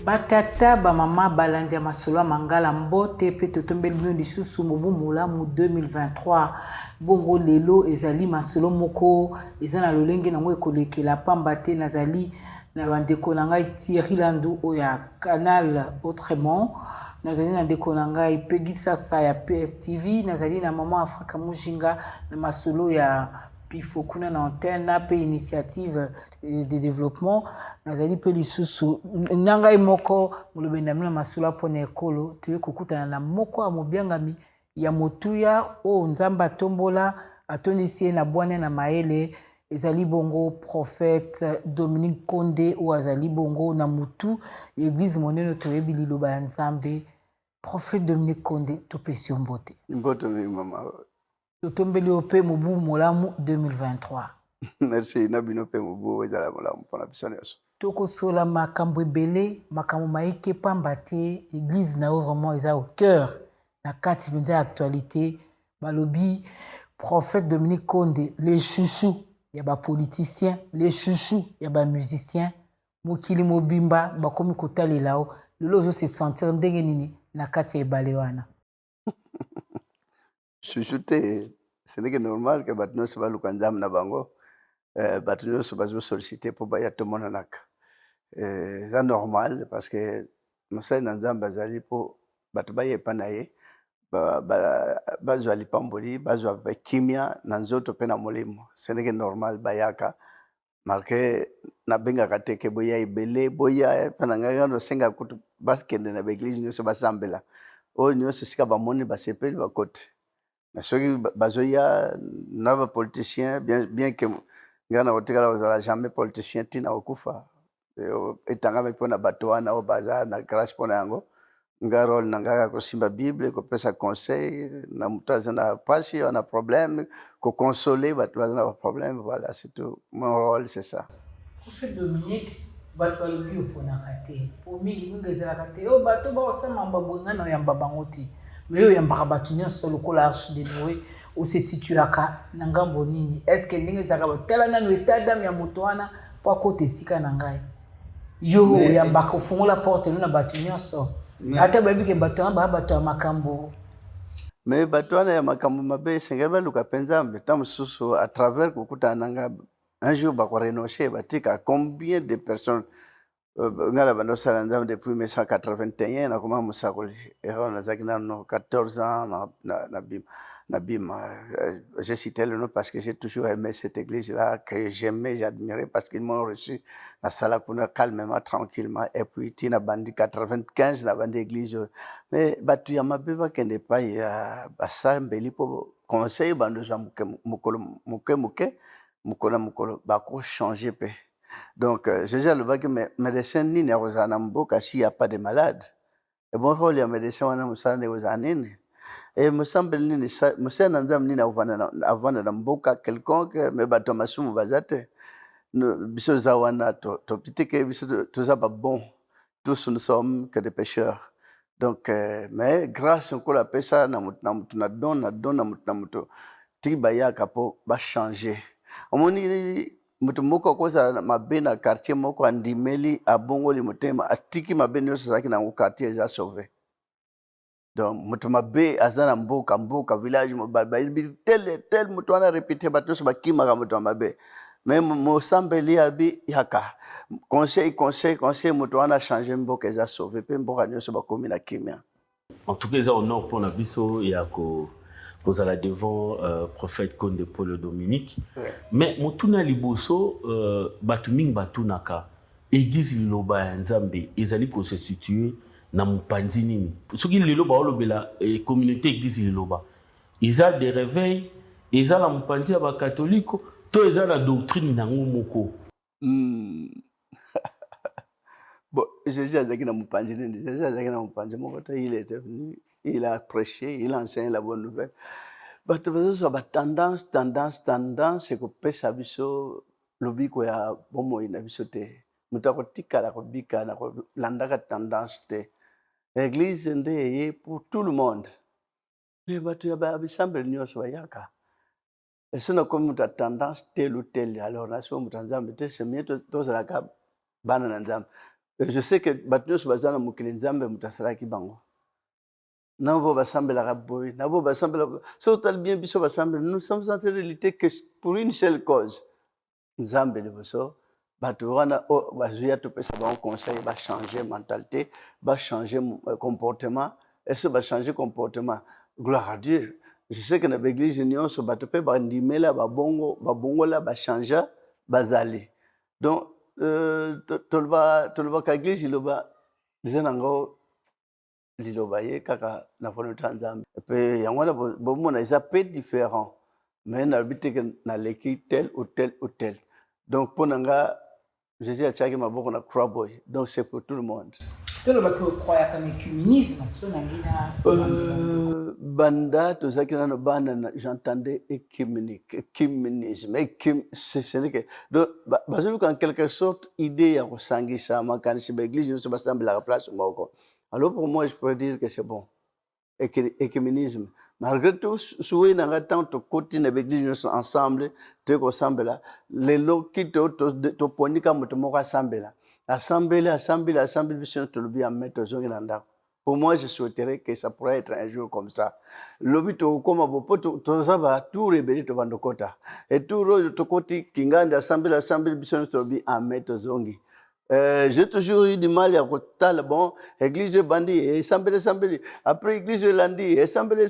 Batata ba mama balandia masolo mangala mbote pe totombeli bino lisusu mobu molamu 2023 bongo lelo ezali masolo moko eza na lolenge nango ekolekela pamba te nazali na bandeko na ngai Thierry Landu oya Canal Autrement nazali na ndeko na ngai Peggy Sasa ya PSTV nazali na Maman Afrika Mujinga na masolo ya Pifokuna na antenne pe initiative de développement nazali pe lisusu nanga moko mulobenda mina masula pona ekolo tuye kokutana na moko ya mobiangami ya motuya o nzamba tombola atondisi na bwana na maele ezali bongo prophète Dominique Condé o azali bongo na mutu église monene toyebi liloba ya nzambe prophète Dominique Condé topesi mbote mbote mama totombeli ope mobu molamu 2023. Merci nabino pe mobu ezala molamu pona bisoneso. Tokosola makambo ebele makambo maike pamba te église na vraiment eza au cœur na kati penza actualité balobi prophète Dominique Condé les chouchous ya ba politiciens les chouchous ya ba musiciens mokili mobimba bakomi kotalela o lelo zo se sentir ndenge nini na kati ebale wana. Chouchouté, ce n'est que normal que batno se baluka nzam na bango batno se bazo solliciter pour baya to monanaka. C'est normal parce que mosai na nzam bazali po batbaye panaye bazo alipamboli bazo kimia na nzoto pe na molimo. Ce n'est que normal bayaka marqué na benga kateke boya ibele boya pananga no senga kutu baskende na église nyo se basambela. O nyo se sika ba moni ba sepeli ba kote. Mais ceux qui bazoya nava politicien bien que ngana otikala ozala jamais politicien tina okufa etanga mepona bato na obaza na grâce pona yango ngarol nangaka ko simba bible ko pesa conseil na mutaza na pasi on a problème ko consoler bato na problème voilà c'est tout mon rôle c'est ça. Prophète Dominique bato balobi opona kate po mingi ngezela kate o bato ba osama mbabonga na yamba bangoti mais yo yamba bato nyonso lokola arche de Noé o se situaka na ngambo nini est-ce que ndenge zaka batela na état d'âme ya moto wana po akote sika na ngai yo yamba ko fungola porte na bato nyonso ata babi ke bato amba bato ya makambo mais bato wana ya makambo mabe sengeba luka penza mbeta mususu à travers kukuta nanga un jour ba ko renoncer batika combien de personnes ngala bando salanzam depuis 1981 na kuma musakoli ero na zakina no 14 ans na bima j'ai cité le nom parce que j'ai toujours aimé cette église là que j'aimais j'admirais parce qu'ils m'ont reçu na sala kuna calmement tranquillement et puis tina bandi 95 na bandi église mais batu ya mabeba kende pa ya basambeli po conseil bando za mukolo ba ko changer pe. Donc, je dis à le bac, mais médecin ni ne rozana mboka s'il n'y a pas de malade. Et bon rôle ya médecin wana musana ne rozanini. Et me semble ni musana nzam ni na avana na mboka quelconque mais bato masumu bazate. Biso zawana to pitike biso tout ça pas bon. Tous nous sommes que des pécheurs. Donc, mais grâce à la pesa na mutu na don na mutu tiba ya kapo ba changer. Omoni mutu moko koza mabe na quartier moko andimeli abongoli mutema atiki mabe nyonso zaki na quartier za sauvé. Donc mutu mabe azana mboka village ba tel mutu wana répéter bato ba kima ka mutu mabe. Mais mo sambeli abi yaka conseil mutu wana changer mboka za sauvé pe mboka nyonso ba komi na kimia. En tout cas, au nord pour la biso yako vous allez devant prophète Condé Paul Dominique. Ouais. Mais mutuna liboso batuming batunaka église liloba ya nzambe ezali ko se situer na mupanzi nini. Soki liloba olobela communauté église liloba. Ils ont des réveils, ils ont la mupanzi ya ba catholique, to ils ont la doctrine nango moko. Bon, Jésus a dit que il a prêché, il a enseigné la bonne nouvelle. Mais tendance, c'est que pesa biso lobiko ya bomo ina biso te. Mutako tika la kobika na landaka tendance te. L'église ndeye pour tout le monde. Mais batu ya bisambe nyonso bayaka. et ce n'est comme ta tendance telle ou telle alors na so mutanzambe te c'est mieux to zalaka bana na nzambe. Je sais que batnos bazana mukili nzambe mutasaraki bango nabo basambelaka boye nabo basambela so tali bien biso basambela nous sommes en train de lutter que pour une seule cause nzambe liboso bato wana bazuya topesa bango conseil bachanger mentalité bachanger comportement est-ce bachanger comportement gloire à Dieu. Je sais que na l'église nyonso bato pe bandimela babongola bachanger bazali donc toloba ka église iloba zenango liloba ye kaka na volonté nzambe pe yango na bomona eza pe différent mais na bité que na leki tel ou tel ou tel donc pour nanga Jésus a tchaki maboko na croix boy donc c'est pour tout le monde. toloba to croya comme écuménisme so na ngina banda tozaki nano bana j'entendais écuménisme ce n'est que donc bazoluka en quelque sorte idée ya kosangisa makanisi ba église nyonso basambelaka place moko. Alors pour moi je pourrais dire que c'est bon écuménisme malgré tout soué nanga tant to koti na l'église nyonso ensemble te kosambela lelo kito to ponika moto moko asambela assemble biso to lobi ameto zongi na ndako. Pour moi, je souhaiterais que ça pourrait être un jour comme ça. L'obito comme abopo to zaba tout rebeli to bandokota et tout ro to koti kinganda assemble biso to lobi ameto zongi. J'ai toujours eu du mal à côté bon église de bandi assemble après église de lundi assemble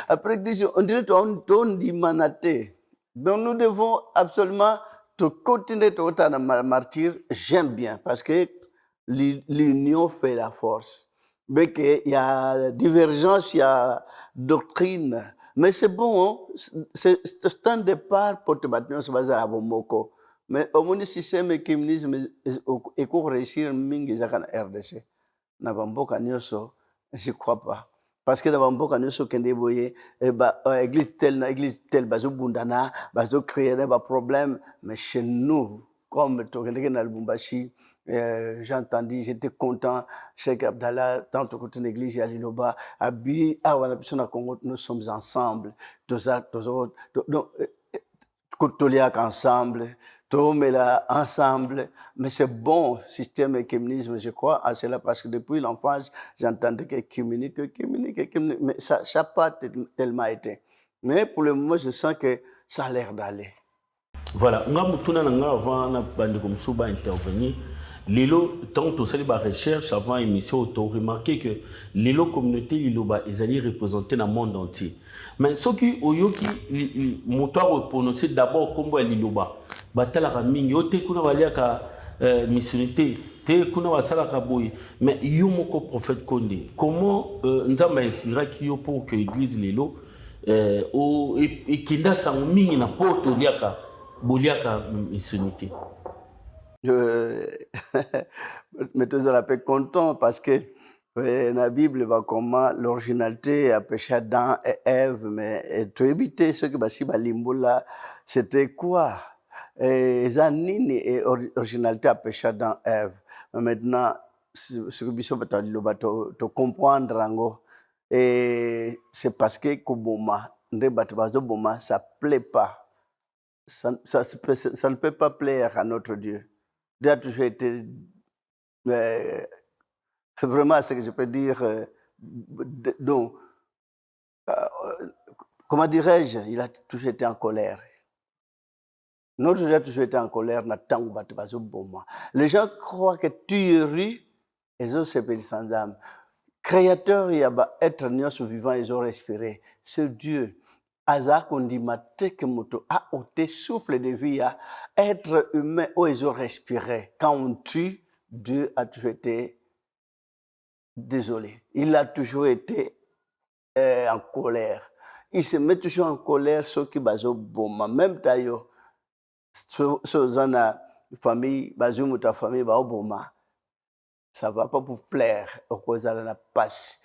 après église on dirait on dit manaté. Donc nous devons absolument continuer to ta martyr. J'aime bien parce que l'union fait la force. Mais qu'il y a divergence, il y a doctrine. Mais c'est bon, hein? C'est un départ pour te battre sur base à Bomoko. Mais au moins, si c'est le communisme, et qu'on réussir, mingi zaka na RDC. Na Bamboka nyoso, je crois pas. Parce que na Bamboka nyoso kende boye, église telle, bazo bundana, bazo créer des problèmes. Mais chez nous, comme Tokende na Lubumbashi, j'ai entendu, j'étais content. Cheikh Abdallah, tant que côté l'église, il y a Liloba, Abi, Congo, nous sommes ensemble. Donc, Kotoliak ensemble, Tomela ensemble. Mais c'est bon, système et communisme, je crois à cela, parce que depuis l'enfance, j'entendais que communique, mais ça n'a pas tellement été. Mais pour le moment, je sens que ça a l'air d'aller. Voilà, nga mutuna na nga avant na bande comme ça intervenir. Lelo tant to sali ba recherche avant émission to remarqué que lelo communauté liloba ezali représentée dans le monde entier. Mais ce qui oyoki motoire prononcer d'abord comme liloba batala ka mingi ote kuna balia ka missionité te kuna wasala ka boy mais yo moko prophète Condé comment nzamba inspira ki yo pour que église lelo o ekinda sango mingi na poto liaka boliaka missionité. Mais tous à la paix content parce que la Bible va comment l'originalité a péché Adam et Ève, mais tu éviter ce que basi balimbola c'était quoi Zanine et originalité a péché Adam et Ève. Maintenant ce que biso bataliloba to comprendre rango et c'est parce que koboma nde bato bazo boma ça plaît pas. Ça ne peut pas plaire à notre Dieu. Dieu a toujours été vraiment ce que je peux dire. Donc, comment dirais-je, il a toujours été en colère. Notre Dieu a toujours été en colère. Les gens croient que tuerie, ils ont séparé sans âme. Créateur, il y a être vivant, ils ont respiré. Ce Dieu. Azak on dit que moto a ôté souffle de vie à être humain où ils ont respiré. Quand on tue, Dieu a toujours été désolé. Il a toujours été en colère. Il se met toujours en colère ceux qui baso boma. Même tayo, ceux na famille, baso muta famille ba boma. Ça va pas vous plaire au cause de la passe.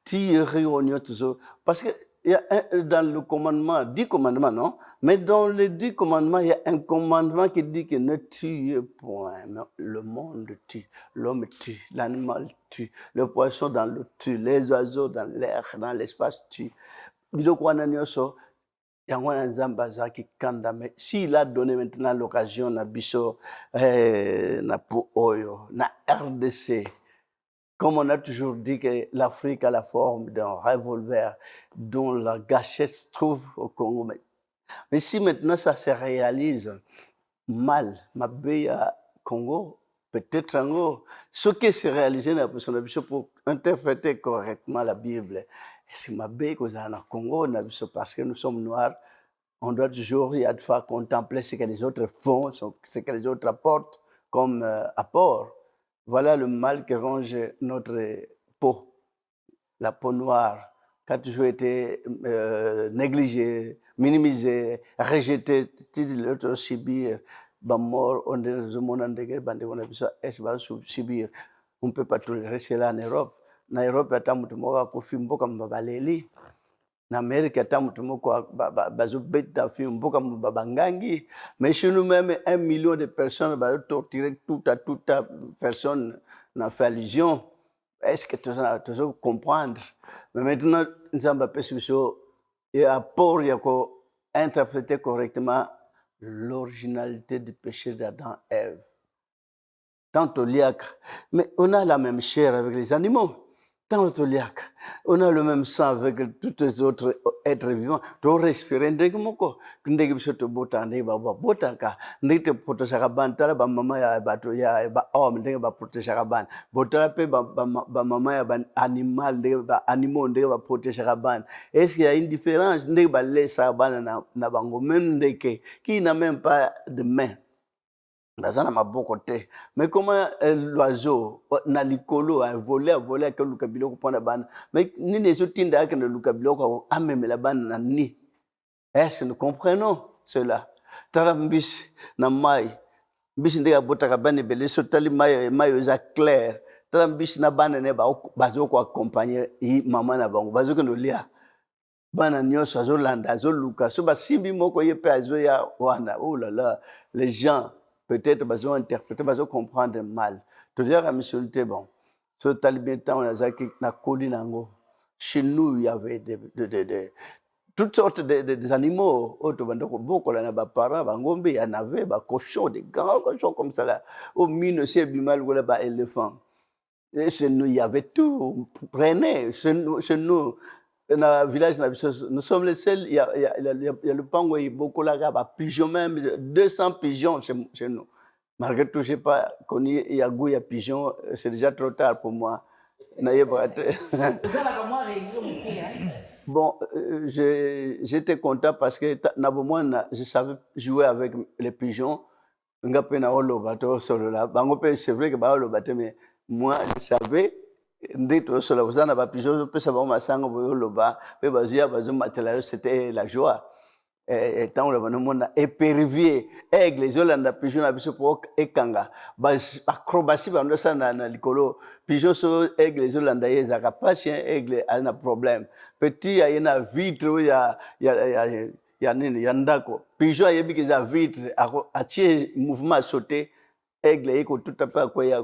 Tirer au nio toujours parce que il y a dans le commandement, 10 commandements, non? Mais dans les 10 commandements, il y a un commandement qui dit que ne tuez point. Le monde tue, l'homme tue, l'animal tue, le poisson dans l'eau tue, les oiseaux dans l'air, dans l'espace tue. Yangwana Nzamba Zaki Kanda, mais s'il a donné maintenant l'occasion na biso na pour Oyo, na RDC, comme on a toujours dit que l'Afrique a la forme d'un revolver dont la gâchette se trouve au Congo. Mais si maintenant ça se réalise mal, ma à Congo, peut-être en ce qui se réalisé pour interpréter correctement la Bible, c'est ma au Congo, parce que nous sommes noirs, on doit toujours, il y a de fois contempler ce que les autres font, ce que les autres apportent comme apport. Voilà le mal qui ronge notre peau, la peau noire, qui a toujours été négligée, minimisée, rejetée, l'autre subir, mort, on subir. On ne peut pas tolérer cela en Europe. En Europe, il y a des gens qui ont en Amérique, il y a des gens qui ont mais chez nous-mêmes, 1 million de personnes sont torturées, toute personne n'a fait allusion. Est-ce que tu as comprendre? Mais maintenant, nous avons interpréter correctement l'originalité du péché d'Adam et Ève. Tant au liac, mais on a la même chair avec les animaux. Tant au liac, on a le même sang avec tous les autres êtres vivants. Donc respirer ndenge moko, ndenge bisoto bota ndenge ba bota ka, ndenge te protéger ka ban tala ba mama ya bato ya ba homme ndenge ba protéger ka ban. Bota pe ba mama ya ban animal ndenge ba animaux ndenge ba protéger ka ban. Est-ce qu'il y a une différence ndenge ba laisser ban na bango même ndenge qui n'a même pas de main? Bazana maboko te, mais comment l'oiseau na likolo a volé que le kabiloko pona ban, mais ni les outils que le kabiloko a même la ban na ni. Est-ce que nous comprenons cela? Tarambis na mai, bis ndega botaka ban belé sotali mai za clair. Tarambis na ban ne ba bazoko accompagner maman na bango, bazoko no lia. Bana nyonso azolanda azoluka so basimbi moko ye pe azoya wana. Oh là là, les gens peut-être besoin interpréter, besoin comprendre mal. Tout dire à monsieur le bon. Ce talibé temps on a zaki na kolinango. Chez nous il y avait toutes sortes des animaux. Autre bandoko beaucoup là na ba parents bangombe il y en avait ba cochons, des grands cochons comme ça là. Au mine c'est bimal ou là ba éléphant. Et chez nous il y avait tout. Prenez chez nous dans le village, nous sommes les seuls, il y a le pango, il y a beaucoup de pigeons, même 200 pigeons chez nous. Malgré tout, je n'ai pas connu, il y a goût, il y a pigeons, c'est déjà trop tard pour moi. Bon, j'étais content parce que je savais jouer avec les pigeons. C'est vrai que mais moi, je savais. C'était la joie. Et tant on a épervier aigle les Hollandais pigeon na biso pour ekanga acrobatie bando ça na likolo pigeon so aigle les Hollandais ezaka patient aigle a un problème petit ya na vitre ya nini ya ndako pigeon yebi ki za vitre a tie mouvement sauter aigle eko tout à fait quoi ya.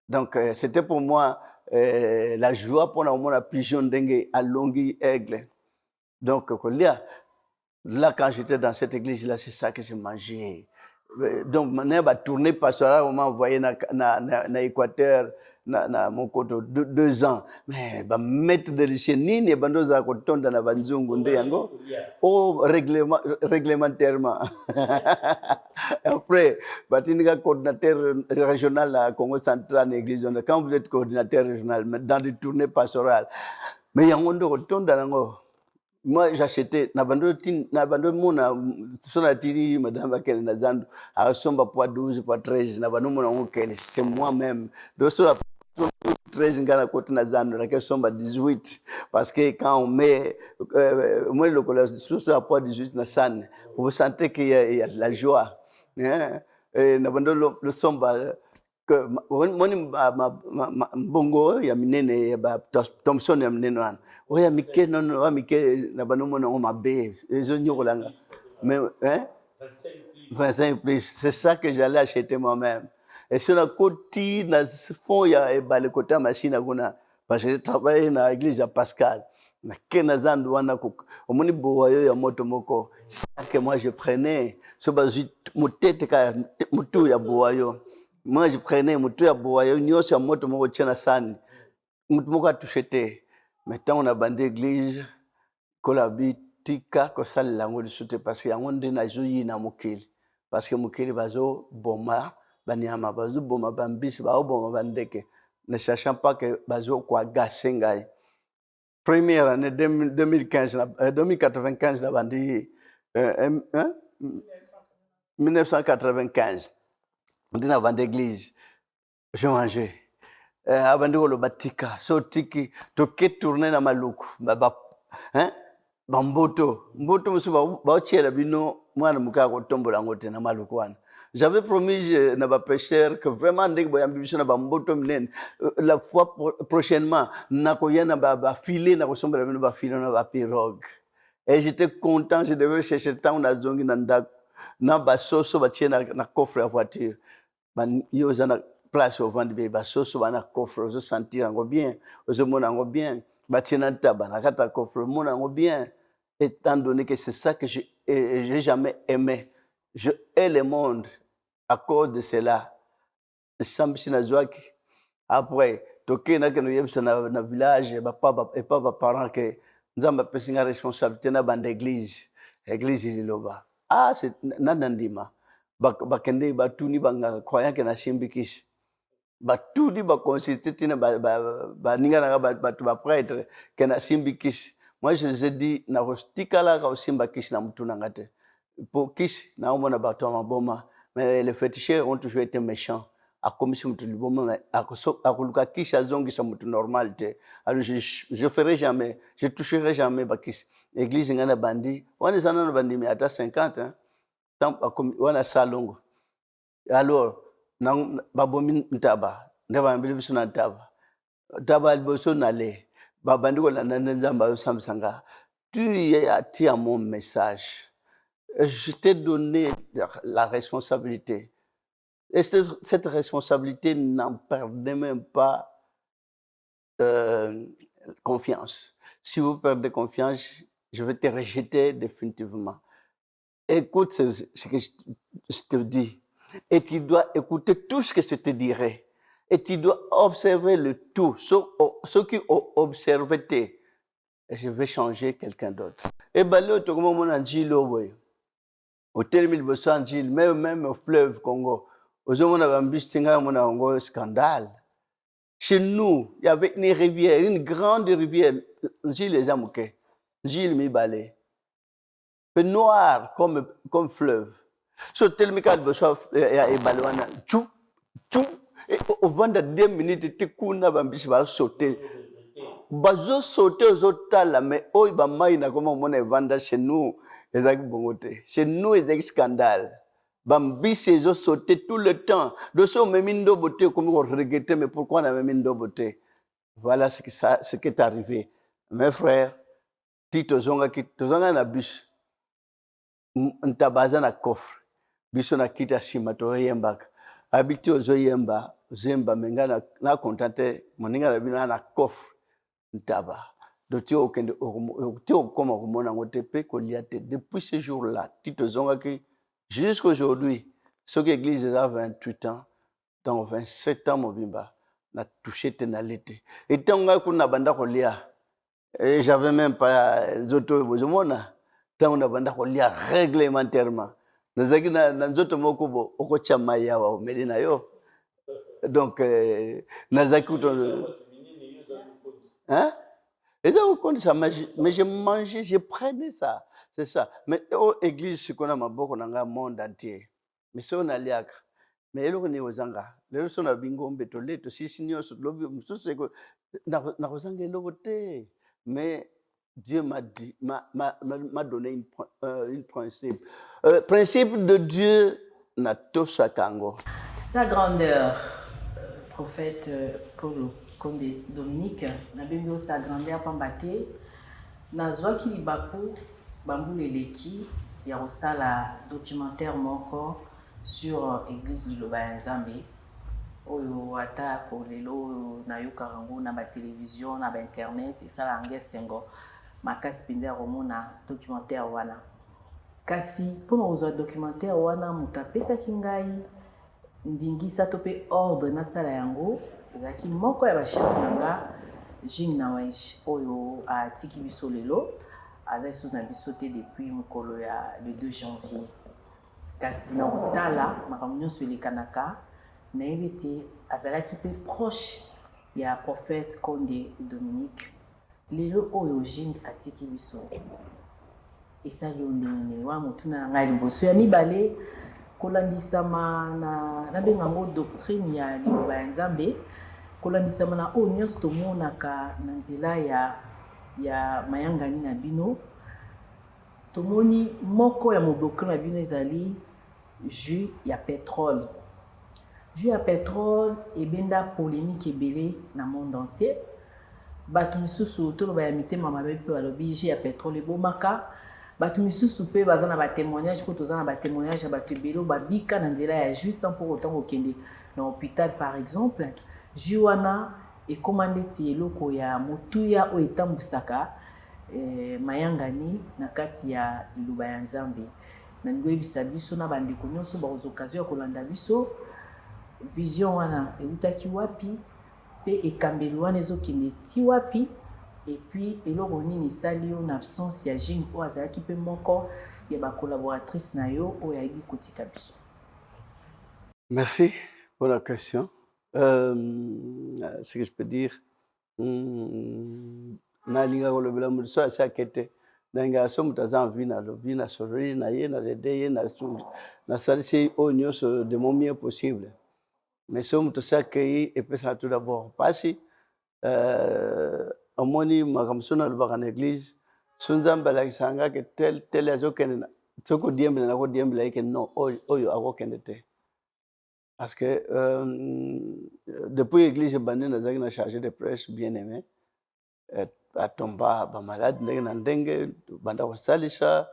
Donc c'était pour moi la joie pour la pigeon dengue à longi aigle. Donc là quand j'étais dans cette église là c'est ça que j'ai mangé. Donc maintenant va tourner pastoral on m'a envoyé na Équateur na mon côté 2 ans mais ba mettre de l'isini ni bando za ko tonda na banzungu nde yango réglementairement. Après batinga coordinateur régional à Congo central église quand vous êtes coordinateur régional dans des tournées pastorales mais yango ndo tonda nango. Moi j'achetais na bando mona sona tiri madame bakele na zandu a somba poids 12 poids 13 na bando mona ngokele c'est moi même donc so 13 ngana côté na zandu na ke somba 18 parce que quand on met moi le collège sous à poids 18 na san vous sentez qu'il y a de la joie hein et na bando le somba que moni bongo ya minene ba Thompson ya minene wana oya mike non wa mike na banomo na mabe ezo nyokolanga mais hein 25 plus c'est ça que j'allais acheter moi-même et sur la côte na fond ya ba le côté machine kuna parce que je travaillais dans l'église à Pascal na kena zandu wana omoni bowayo ya moto moko que moi je prenais so bazui mutete ka mutu ya bowayo moi je prenais mutu ya bowayo nyose ya moto moko tshena sani mutu moko atushete maintenant on a bandé église kola bitika ko salela ngo lisute parce que yango ndina zoyi na mokili parce que mokili bazo boma banyama bazo boma bambisi bazo boma bandeke ne sachant pas que bazo kwa gasengai première année 2015 2095 la bandi 1995 ndina bandi église je mangeais abandi ko batika so tiki to ke tourner na maluku bamboto mboto musu ba tshela bino mwana muka ko tombola ngote na maluku wana. J'avais promis na ba pêcheur que vraiment ndenge boyambi biso na bamboto mnene la fois prochainement na ko yana ba filer na ko sombela bino ba filer na ba pirogue et j'étais content. Je devais chercher le temps na zongi na ndak na ba soso ba tshena na coffre ya voiture ban yo zana place au vendre ba soso bana coffre ozo sentir ngo bien ozo mona ngo bien ba tshena taba na kata coffre mona ngo bien étant donné que c'est ça que j'ai jamais aimé. Je hais le monde à cause de cela. Après, toké na keno yebisa na village et pas parents que nzamba pesinga responsabilité na bande église liloba. Ah c'est nanandima. Bakende batuni banga croyant que na shimbikisi. Batuni ba consulter tina ba ninga na batu ba prêtre que na shimbikisi. Moi je les ai dit na hostikala ka simba kishi na mtu ngate. Pour kishi na omona batu maboma mais les féticheurs ont toujours été méchants. A comme si mtu liboma akuluka kishi azongi sa mtu normalité. Alors je ferai jamais, je toucherai jamais ba kishi. Église ngana bandi, wana sana na bandi mais ata 50 hein. Tant wana salongo. Alors na babomi ntaba, ndaba mbili biso na ntaba. Ntaba liboso na le. Babandiko la nzamba samsanga. Tu as mon message. Je t'ai donné la responsabilité. Et cette responsabilité n'en perdez même pas confiance. Si vous perdez confiance, je vais te rejeter définitivement. Écoute ce que je te dis. Et tu dois écouter tout ce que je te dirai. Et tu dois observer le tout. Ceux qui ont observé, et je vais changer quelqu'un d'autre. Et bien là, tu comme mon anjil au terme de besoin anjil, même au fleuve Congo, aux hommes on a un scandale. Chez nous, il y avait une rivière, une grande rivière, Gilles les Amouké, Gilles Mibalé, noir comme fleuve. So tellement qu'il besoin et balouana, tout. Et au 22 minutes, tu kuna bambisi va sauter. Bazo sauter aux autres là, mais oi ba maïna comment on est vendre chez nous, ezaki bongote. Chez nous ezaki scandale. Bambisi zo sauter tout le temps. De ce memindo beauté comme on regrettait, mais pourquoi on a memindo beauté? Voilà ce qui est arrivé. Mes frères, Tito zonga na bus. Ntabaza na coffre. Biso na kita shima to yembaka. Habitué aux yemba, zemba menga na contente, moninga na bina na coffre ntaba. Dotio okende okutio koma kumona ngotepe koliate depuis ce jour-là, Tito zonga ki jusqu'à aujourd'hui, ce que l'église a 28 ans, dans 27 ans mobimba, na touché tenalité. Et tant que na banda kolia, et j'avais même pas zoto bozomona, tant na banda kolia réglementairement. Nazaki na nzoto moko bo okocha maya wa medina yo. Donc nazaki hein? Et ça vous ça mais je mangeais, je prenais ça. C'est ça. Mais aux églises ce qu'on a maboko nanga monde entier. Mais ça on a liaka. Mais eloko ni ozanga. Le so na bingombe to leto sisi nyoso lobi mususu eko na kozanga eloko te. Mais Dieu m'a dit, m'a donné une principe. Principe de Dieu, Nato Sakango. Sa grandeur, prophète Paul Condé Dominique, na Bible sa grandeur pambate, na zoaki libaku, bambu leleki, ya la documentaire moko sur l'église de Loba Nzambe. oyo ata ko lelo oyo nayoka yango na télévision na internet esala yango esengo makasi mpenza ya komona documentaire wana. Kasi mpona kozwa documentaire wana moto apesaki ngai ndingisa to mpe ordre nasala yango ezalaki moko ya bachef na nga Jing Nawaish oyo atiki biso lelo aza lisusu na biso te depuis mokolo ya le 2 janvier. Kasi na kotala makambo nyonso elekanaka nayebi te azalaki mpe proche ya prophète Konde Dominique lelo oyo Jing atiki biso esali yo ndenge wa motuna na ngai liboso ya mibale kolandisama na benga yango doctrine ya liloba ya Nzambe kolandisama na oyo nyonso tomonaka na nzela ya mayangani na bino tomoni moko ya mobokolo na bino ezali jus ya pétrole. Jus ya pétrole ebenda polémique ebele na monde entier. Bato misusu toloba ya mitema mabe mpe balobi jus ya pétrole ebomaka. Bato misusu mpe baza na batémoignage mpo toza na batémoignage ya bato ebele babika na nzela ya jus sans pour autant kokende na hôpital par exemple. Jus wana ekoma ndeti eloko ya motuya oyo etambwisaka mayangani na kati ya liloba ya Nzambe. Na ngoyebisa biso na bandeko nyonso bakozwa occasion ya kolanda biso vision wana eutaki wapi pe ekambeli wana ezokende ti wapi et puis eloko nini esali yo na absence ya Jing oyo azalaki mpe moko ya bacollaboratrice na yo oyo ayebi kotika biso. Merci pour la question. Ce que je peux dire, nalinga kolobela mutu so asi akete nanga so mutu aza envie nalobi nasololi na ye nazede ye nasalisi oyo nyonso de mon mieux possible. Mais so mutu asi akei epesaka tout d'abord mpasi omoni makambo so nalobaka na église so Nzambe alakisaka nga ke tel azokende soki odiembela nakodiembela ye ke non oyo akokende te. Parce que depuis l'église ebandi nazalaki na chargé de prêche bien aimé atomba bamalade ndenge na ndenge banda kosalisa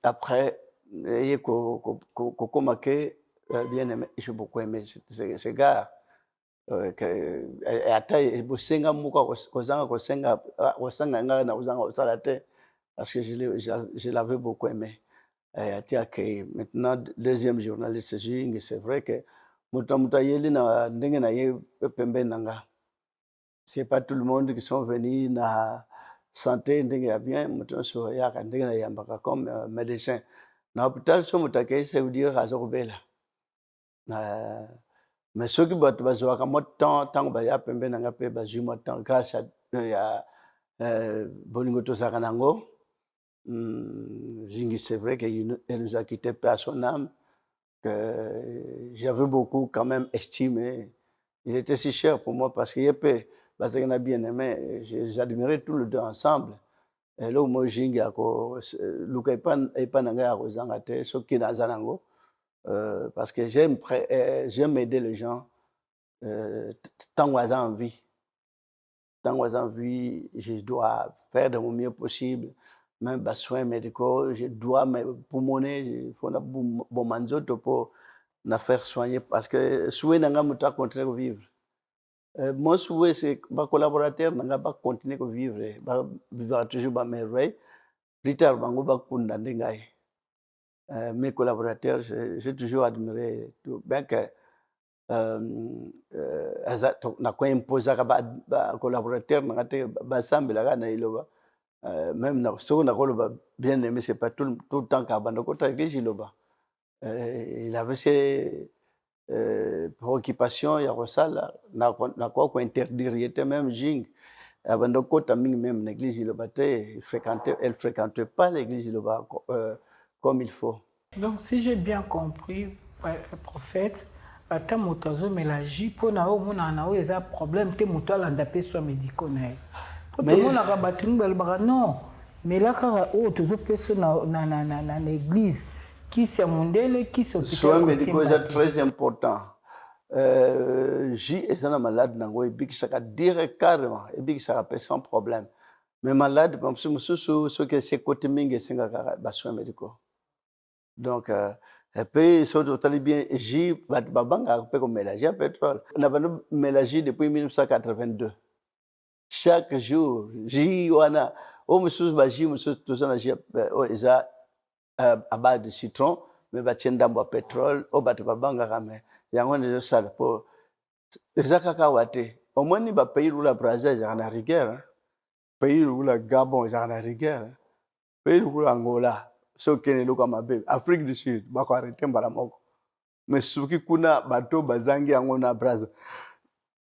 après ye kokoma ke bien aimé j'ai beaucoup aimé ce gars ata bosenga moko kozanga kosanga nga na kozanga kosala te parce que je l'avais beaucoup aimé. Maintenant, deuxième journaliste, c'est vrai que c'est pas tout le monde qui sont venus na santé bien, comme médecin. Na hôpital, ça veut dire mais ceux qui battent tant grâce à Bolingo Tosakanango. C'est vrai qu'elle nous a quitté par son âme, que j'avais beaucoup quand même estimé. Il était si cher pour moi parce qu'il a bien aimé, je les admirais tous les deux ensemble. Et là, moi, j'ai parce que j'aime aider les gens tant qu'on a envie. Tant qu'on a envie, je dois faire de mon mieux possible. Même les soins médicaux, je dois me pulmoner, il faut que bon manzoto pour me faire soigner parce que souhait n'a pas continuer à vivre. Mon souhait c'est que mes collaborateurs n'ont pas continuer à vivre, vivre toujours ba merveille. Plus tard, bango ba kunda ndengai. Mes collaborateurs, j'ai toujours admiré tout bien que na ko imposer ba collaborateurs n'ont ba sambela na iloba. Même si on bien aimé, c'est pas tout le temps qu'à il avait ses préoccupations, il y a ça là, n'a quoi interdire, il était même Jing. Même l'église, elle fréquentait pas l'église comme il faut. Donc, si j'ai bien compris, prophète, ata moto azomélange mpo na oyo omona na oyo eza problème te moto alanda mpe soin médicaux na ye po tomonaka bato mingi balobaka non mela kaka oyo tozopesa na église kisi ya mondele kisi soin médicaux eza très important. J eza na malade nango ebikisaka direct carrément ebikisaka mpe sans problème mais malade mosusu soki ese kote mingi esengaka basoin médicaux. Donc Et puis, surtout, tali bien, j'ai babanga a fait comme mélanger à pétrole. On a mélangé depuis 1982. Chaque jour, j'ai wana, au monsieur baji, monsieur tout ça, j'ai à base de citron, mais bah tiens d'ambo pétrole, au bat babanga kame. Yango ne ça pour ezaka wate. Au moins ni ba pays où la Brazil, ils en a rigueur. Pays où la Gabon, ils en a rigueur. Pays où l'Angola, ceux qui ne l'ont pas Afrique du Sud, bah quoi arrêter mbalamoko. Mais ceux qui kuna bateau bazangi yango na Brazil,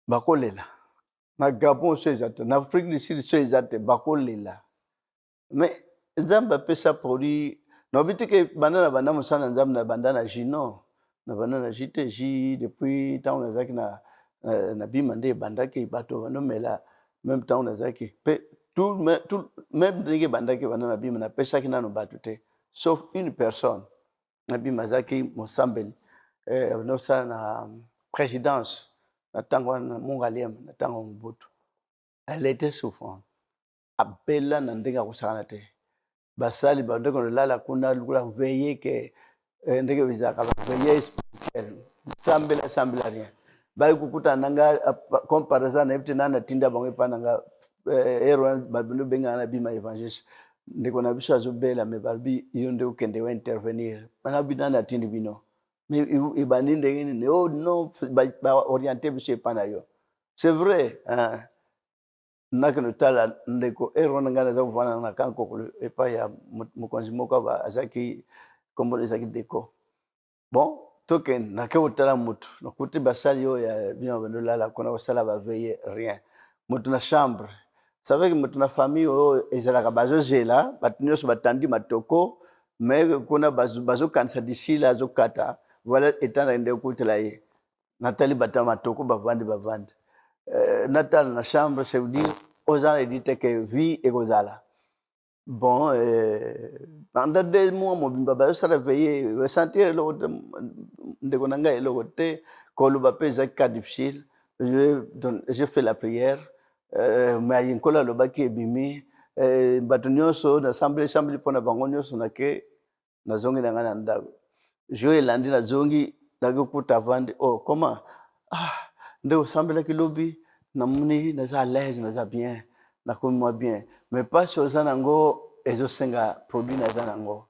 bakolela. Na Gabon c'est exact, na Afrique du Sud c'est exact, bakolela. Mais nzamba pesa produit, no bitike banana banda musana nzamba na bandana jino, na bandana jite ji depuis tant on zaki na bimande bandaki bateau no mela même temps on zaki tout même dingue bandaki banana bima na pesa kina no batute sauf une personne na bimazaki mosambeli no sana na présidence na tango na mongaliem na tango mbutu elle était souffrante abela na ndenge kusana te basali bandeko lala kuna lula veiller que ndenge bizaka veiller spirituel sambela rien ba kukuta nanga comparaison na epte nana tinda bango pananga ero babino benga na bima evangeliste ndeko na biso azobela me balbi yonde ukende wa intervenir bana binana tindi bino mais ibani ndenge ni oh non ba orienter biso pana yo c'est vrai hein nakino tala ndeko ero ngana za kuvana na kanko epa ya mukonzi moko ba azaki kombo ezaki deko bon token na ke utala mutu nokuti basali yo ya bien bandolala kona osala ba veiller rien mutu na chambre ça veut que mutu na famille o ezalaka bazozela batunyoso batandi matoko mais kuna bazo kanisa d'ici là zokata voilà etana ende kutela ye natali batama matoko bavandi natal na chambre ça veut dire aux gens dit que vie et gozala bon pendant 2 mois mobimba ba ça réveiller sentir le ndeko nanga le côté koluba pesa cas difficile je fais la prière mais inkola lo baki ebimi batunyoso na assemblée pona bango nyoso na ke na zongi na ngana ndago je elandi na zongi dago kuta vandi oh comment ndeko assemblée kilobi na muni na za l'aise na za bien na comme bien mais pas sur ça nango ezo senga produit na za nango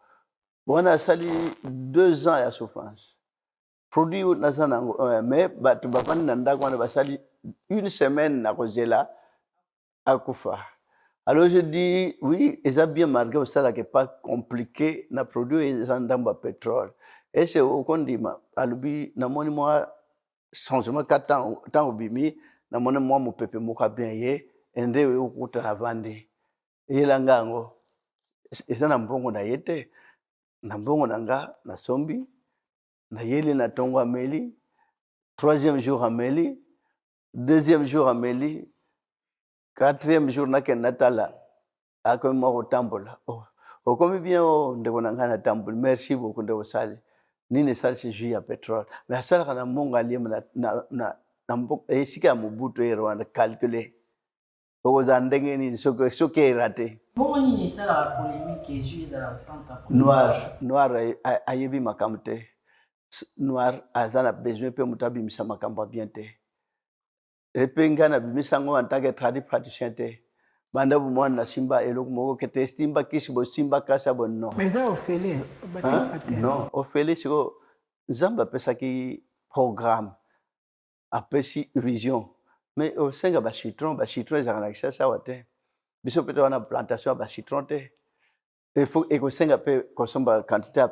bona sali 2 ans ya souffrance produit na za nango mais batu bafani na ndako wana basali 1 semaine na kozela akufa. Alors je dis oui, ils ont bien marqué ça là que pas compliqué na produit ils ont dans pétrole et c'est au condiment alubi na moni moi changement 4 ans tant obimi na moni moi mo pepe mo ka bien ye ende we ukuta na vandi yela ngango ezana mbongo na yete na mbongo nanga na sombi na yele na tongo ameli 3e jour ameli 2e jour ameli 4e jour na ken natala ako mo tambola oh comme bien ndeko nanga na tambola merci beaucoup ndeko sali nini sali si ya pétrole mais sala kana monga lié na mbok esika mobuto e Rwanda calculer oza ndenge ni soke raté bon nini sala polémique juillet dans le centre noir ayebi makamte noir azana besoin pe mutabi misa makamba bien te et pe ngana bimisango en tant que praticien te banda bu mwana simba eloko moko kete simba kisibo simba kasa bon non mais ça ofele non ofele siko zamba pesa ki programme apesi vision mais au senga ba citron ezana kisa wate biso peut wana plantation ba citron te il faut que senga pe consommer quantité de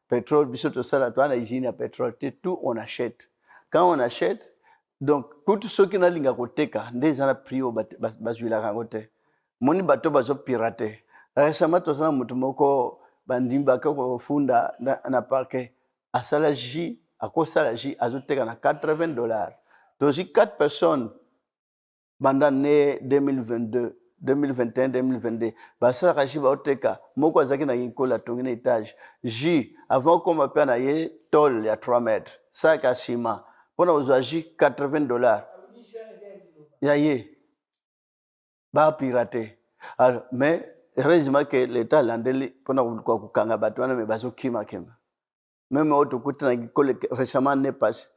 pétrole biso to sala to ana usine à pétrole tout on achète quand on achète donc tout ce qui na linga koteka ndeza na prio bazwila kangote moni bato bazo pirater récemment to sana mutu moko bandimba ko funda na parquet asala ji akosala ji azoteka na $80 tozi 4 personnes banda ne 2022 2021 2022 basala kashi baoteka moko azaki na yikola tongi na étage ji avant comme pe na ye tol ya 3 mètres ça ka ciment pona ozaji $80 ya ye ba pirater alors mais heureusement que l'état landeli pona kukanga bato wana me bazo kima même autokuta na récemment n'est passé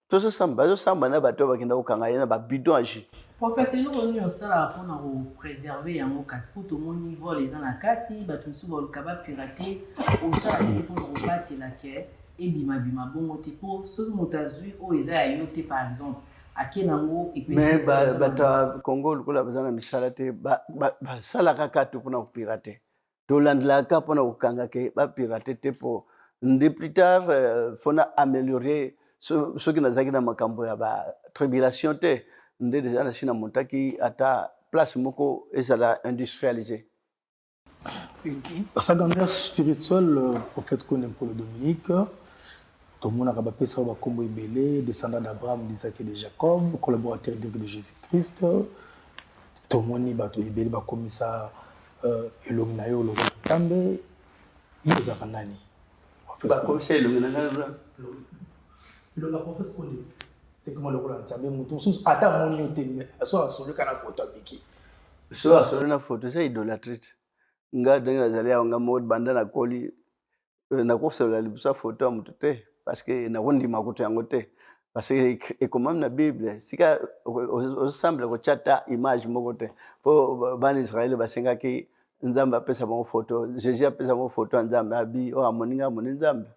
tout ça samba na bato bakenda kokanga ye na ba bidon agi prophète nous on osala mpona kopréserve yango kasi mpo tomoni vol eza na kati bato mosusu baoluka bapirate osala nini mpona kobatela ke ebimabima bongo te mpo soki moto azwi oyo eza ya yo te par exemple ake nango mais bato ya congo lokola baza na misala te basalaka kati mpona kopirate tolandelaka mpona kokanga ke bapirate te mpo nde plus tard fona améliorer soki nazalaki na makambo ya batribulation te nde deja nasi na montaki ata place moko ezala industrialisé. Sa grand-mère spirituelle, prophète Konde Polo Dominique, tout le monde a bapesa ba kombo ebele, descendant d'Abraham, d'Isaac et de Jacob, collaborateur de Jésus-Christ. Tout le monde bato ebele ba komisa elongi na yo lokola Nzambe, yoza kanani. Ba komisa elongi na ngana. Le prophète Konde comment lokola Nzambe mutu sous ata moni yote aso asolo kana photo abiki. So asolo na photo c'est idolâtrie. Nga denga nazali nga mode banda na koli na kosola libusa photo ya mutu te parce que na kondi makuto yango te parce que ekomam na Bible sika osemble ko chata image moko te po ban Israël basengaki Nzambe apesa bango photo Jésus apesa bango photo ya Nzambe abi o amoninga moni Nzambe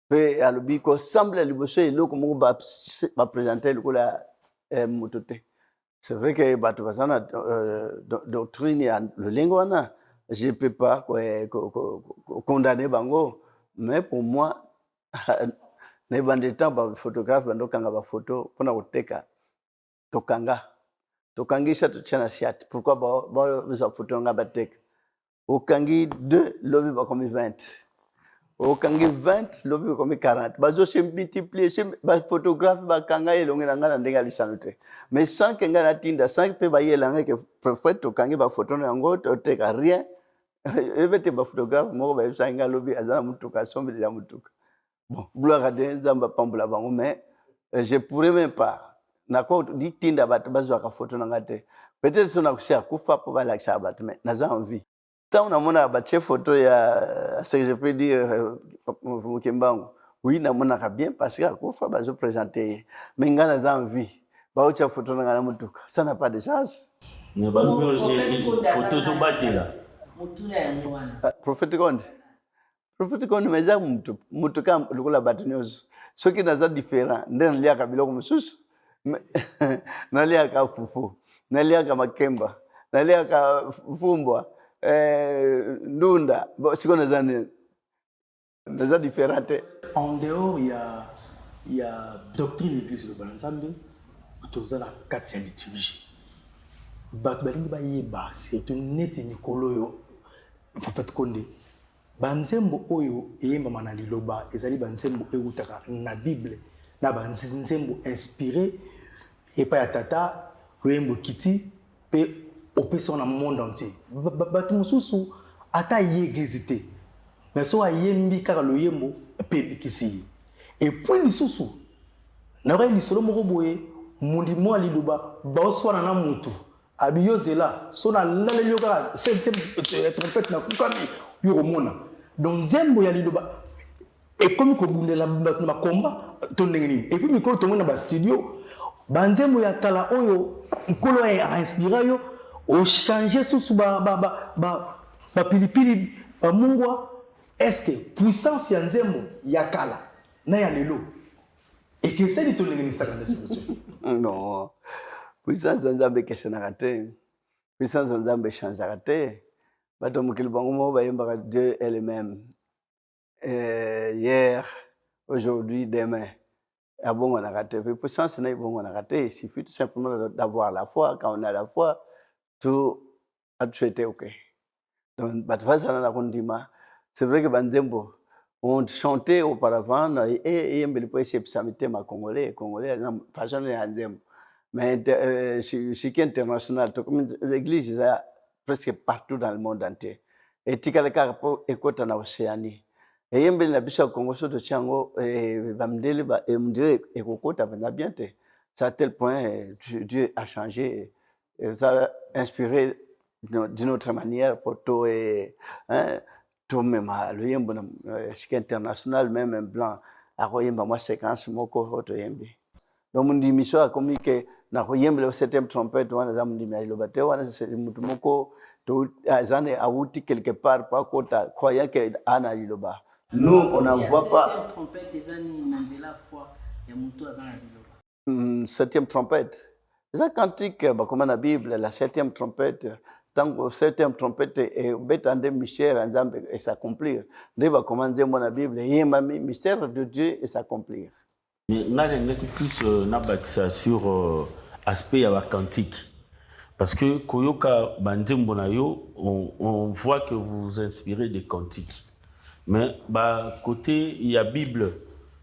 pe alobi ko semble libuso eloko moko ba présenter lokola mutu te. C'est vrai que bato bazana doctrine ya lolengo wana je ne peux pas condamner bango mais pour moi ne bande temps ba photographe bando kanga ba photo pona koteka tokangisa to chana siat pourquoi ba photo nga bateka okangi 2 lobi ba comme 20 okangi 20 lobi ba comme 40 bazo se multiplier ba photographe ba kanga elongi na ngana ndenga lisanote mais sans que ngana tinda sans pe ba yelanga que prophète okangi ba photo ngo toteka rien evete ba photographe moko ba yebisa lobi azana mutuka sombeli ya mutuka bon gloire à Dieu Nzamba pambula bango mais je pourrais même pas nako di tinda bato bazwa ka photo na ngate peut-être sona kusia kufa po bala kisa bato mais naza envie tant na mona ba che photo ya ce que je peux dire Mukembango oui na mona ka bien parce que kufa bazo présenter mais ngana za envie ba ocha photo na ngana mutuka ça n'a pas de chance ne ba photo zo batela prophète Konde meza mutu kama lokola bato nyonso soki naza différent nde naliaka biloko mosusu naliaka fufu naliaka makemba naliaka fumbwa ndunda siko naza nini naza différent te. En dehors il y a doctrine l'église de Nzambe toza na kati ya liturgie bato balingi bayeba surtout neti mikolo yo prophète Konde banzembo oyo eyembama na liloba ezali banzembo eutaka na Bible na banzembo inspiré epa ya tata loyembo kiti pe opesa na monde entier bato mosusu ata ye église te mais so ayembi kaka loyembo pe epikisi et puis lisusu na re lisolo moko boye mondimo ya liloba baoswana na mutu abiyozela so na laleli yo kaka septième trompette na kukami yo komona donc nzembo ya liloba ekomi kobundela bato na makomba to ndenge nini et puis mikolo tomona ba studio banzembo ya kala oyo nkolo a inspiré yo o changer susu ba pilipili ba mungwa est-ce que puissance ya nzembo ya kala na ya lelo ekeseli to ndenge nini sakana solution non puissance ya Nzambe kesena te puissance ya Nzambe change te bato mokili bango mo bayembaka Dieu elle-même hier aujourd'hui demain abongo na kate puissance na ibongo na kate il suffit tout simplement d'avoir la foi quand on a la foi tout a tout été OK donc bato bazana na kondima c'est vrai que banzembo on chantait auparavant et yembeli po sepsa mitema congolais façon ya nzembo mais chez international comme l'église presque partout dans le monde entier et tikaleka po ekota na Océanie et yembeli na biso Congo soto chango bamdele ba mdele ekokota na bien te ça à tel point Dieu a changé ça a inspiré d'une autre manière pour tout tout même le yembo na international même un blanc a koyemba moi séquence moko to yembi donc mundi miso a comme que na koyemba le 7e trompette wana za mundi mai lo bate wana mutu moko to azane awuti quelque part pas kota croyant que ana liloba nous on n'en voit pas 7e trompette ezani nanzela foi ya mutu azana liloba 7e trompette ça cantique ba comme na Bible la 7e trompette tant que 7e trompette et betande mystère ensemble et s'accomplir deba commencer mon Bible yemba mystère de Dieu et s'accomplir. Mais n'a plus n'abakisa sur aspect ya cantique parce que koyoka banzembo na yo on voit que vous vous inspirez des cantiques mais bah côté il y a Bible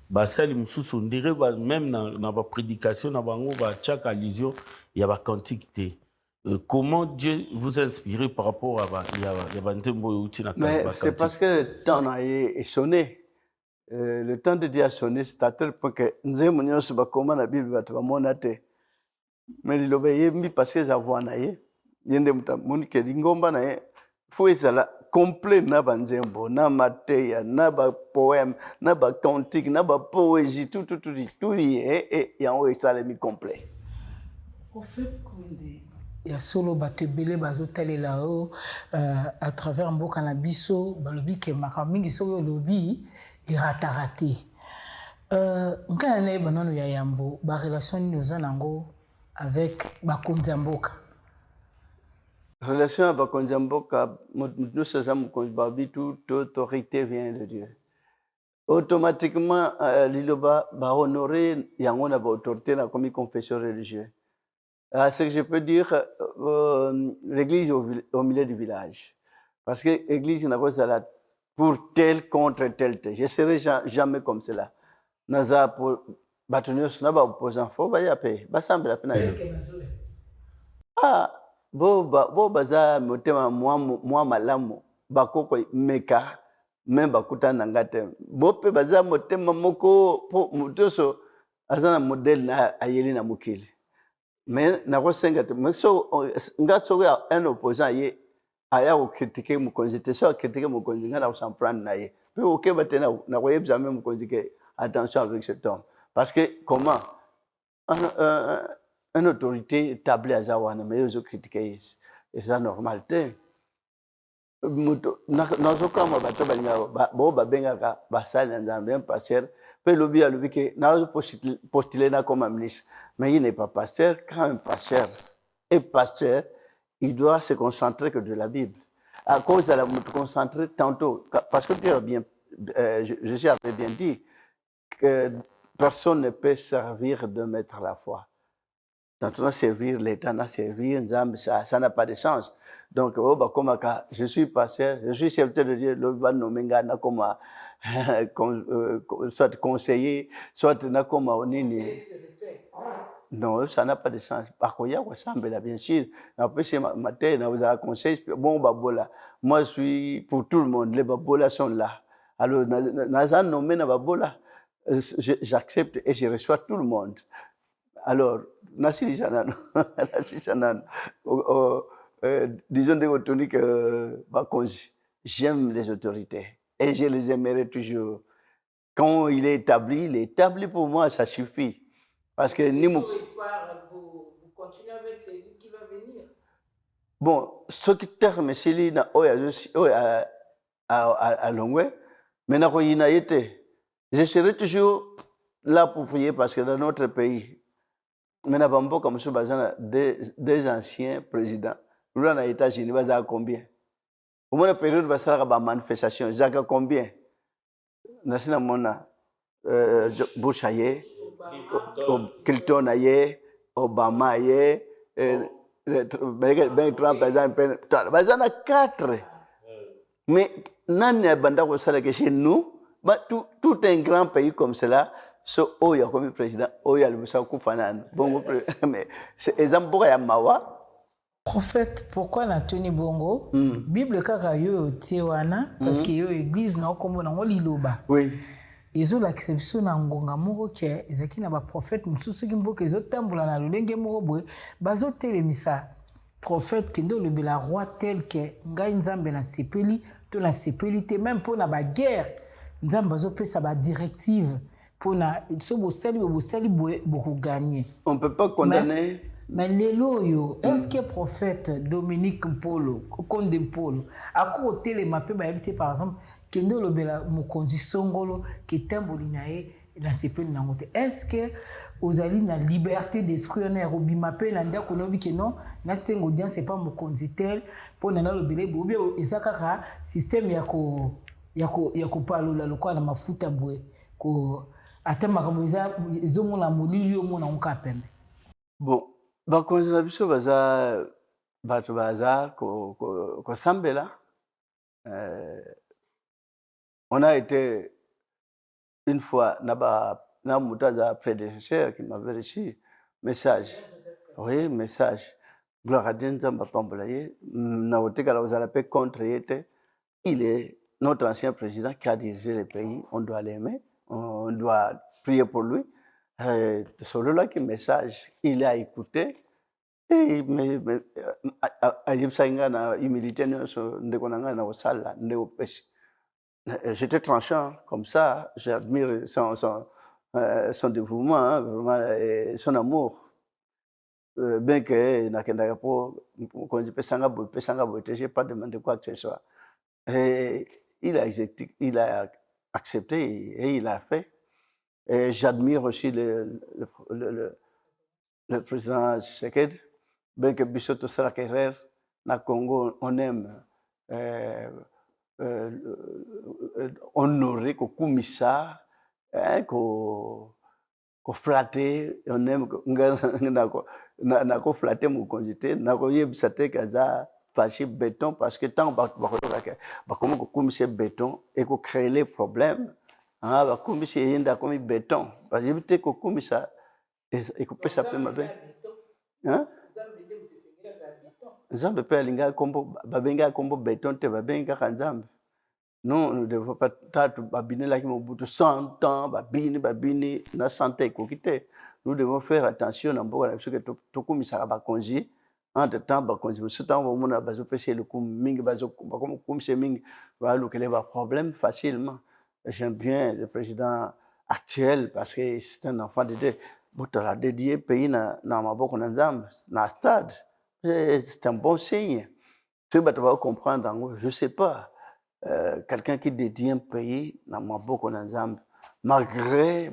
bah sali mususu on dirait même dans ba prédication na bango ba chaque allusion il y a ba cantique té. Comment Dieu vous inspire par rapport à banzembo utina? Mais c'est parce que le temps est sonné. Le temps de Dieu a sonné, c'est à tel point que nous avons dit comment la Bible va te montrer. Mais il obéit parce que j'avoue naïe. Il y a des gens qui disent ngomba naïe. Faut être complet na banzembo, na mateya, na ba poème, na ba cantique, na ba poésie, tout et y a un salami complet. Au fait il y a solo bato ebele bazotalela o à travers mboka na biso balobi ke makambo mingi soki olobi eratarate nkana na ye banano ya yambo barelation nini oza nango avec bakonzi ya mboka? Relation à bakonzi ya mboka nous sommes mokonzi babi toute autorité vient de Dieu. Automatiquement liloba ba honorer yango na ba autorité na comme confession religieuse. Ce que je peux dire, l'église au milieu du village. Parce que l'église n'a pas là pour tel contre tel. Je ne serai jamais comme cela. Naza pour bâtonnier, ce n'est pas opposant. Il faut y payer. Bassemble la peine. Ah, bo baza motema moi malamu bakoko meka même bakuta nangate. Bo pe baza motema moko po mutoso azana modèle na ayeli na mukili. Mais un opposant ye aya critiquer mokonzi te so critiquer mokonzi ngana s'en prendre na ye puis OK batena na koyeb jamais mokonzi que attention avec cet homme parce que comment une autorité établie à Zawana mais ils ont critiqué et ça normalité muto nazo kama bato balinga bo babenga basali nzambe un pasteur peut lobby que nazo postuler na comme ministre mais il n'est pas pasteur. Quand un pasteur est pasteur il doit se concentrer que de la Bible à cause de la me concentrer tantôt parce que tu as bien je avais bien dit que personne ne peut servir de maître à la fois. Tantôt servir l'État, servir Nzambe, ça n'a pas de sens. Donc, je suis pasteur, je suis serviteur de Dieu, soit conseiller, soit non, ça n'a pas de sens. Bien sûr, moi, je suis pour tout le monde, les babola sont là. Alors, j'accepte et je reçois tout le monde. Alors, disons des autorités que j'aime les autorités et je les aimerai toujours. Quand il est établi pour moi, ça suffit. Parce que vous continuez avec celui qui va venir. Bon, ce qui termine, c'est lui à Longwe, mais je serai toujours là pour prier parce que dans notre pays, mais n'a pas comme ça, des anciens présidents. Nous, dans les États-Unis, il y a combien? Au moins, la période va faire une manifestation. Il y a combien? Nous avons Bush, Clinton, Obama, Trump, il y a 4. Mais, chez nous, tout un grand pays comme cela, so oya comme président oya le kufanana bongo mais c'est exemple ya mawa prophète pourquoi na Tony Bongo Bible kaka yo tiwana parce que yo église na kombo na liloba oui ils ont l'acception na ngonga moko ke ezaki na ba prophète mususu ki mboka ezotambola na lolenge moko boye bazo telemisa prophète kendo le bela roi tel que ngai nzambe na sepeli to na sécurité même pour na ba guerre nzambe azopesa ba directive pour na so bosali beaucoup gagner. On peut pas condamner. Mais lelo yo, est-ce que prophète Dominique Mpolo, Konde Mpolo, à côté les mappés ba yebisi par exemple kendo lobela mokonzi songolo ki temboli na ye na sepeli na ngote. Est-ce que ozali na liberté d'esprit na robi mappé na ndako lobi ke non na stengo audience c'est pas mokonzi tel pour na lobele bobi ezakaka système yako palola lokwa na mafuta boye ko atema kaboza ezomo na molili yo mona onka pembe. Bon, bakonzi na biso baza bato baza ko sambela. On a été une fois na mutaza prédécesseur qui m'avait reçu message. Oui, message. Gloire à Dieu, Nzamba Pambolaye, na oteka la ozala pe contre yete. Il est notre ancien président qui a dirigé le pays, on doit l'aimer, on doit prier pour lui. Celui-là qui message, il a écouté. Et j'étais tranchant comme ça, j'admire son dévouement, hein, vraiment, son amour. Bien que je n'ai pas demandé quoi que ce soit. Et il a accepté et il a fait. Et j'admire aussi le président Tshisekedi. Bien que Bissoto Sala Kerrer, na Congo, on aime honorer, kumisa, ko flatter, on aime na ko flatter mon conjité, na ko yebisate kaza fâché béton parce que tant ba comment ko kumisa béton et ko créer les problèmes. Ah ba kumisa yenda comme béton parce que te ko kumisa et ko pesa pe mabe. Hein? Nzambe pe alinga kombo babenga kombo béton te babenga kanzambe. Non, nous ne devons pas babiner là qui m'ont 100 ans, babini na santé kokite. Nous devons faire attention à beaucoup parce que tout comme ça va conduire entre temps ba conduire ce temps on a bazo pêcher le coup mingi bazo comme c'est mingi va le qu'il va problème facilement. J'aime bien le président actuel parce que c'est un enfant de Dieu. Botala dédié pays na maboko na nzambe na stade. C'est un bon signe. Tu vas comprendre, je sais pas. Quelqu'un qui dédie un pays na maboko na nzambe malgré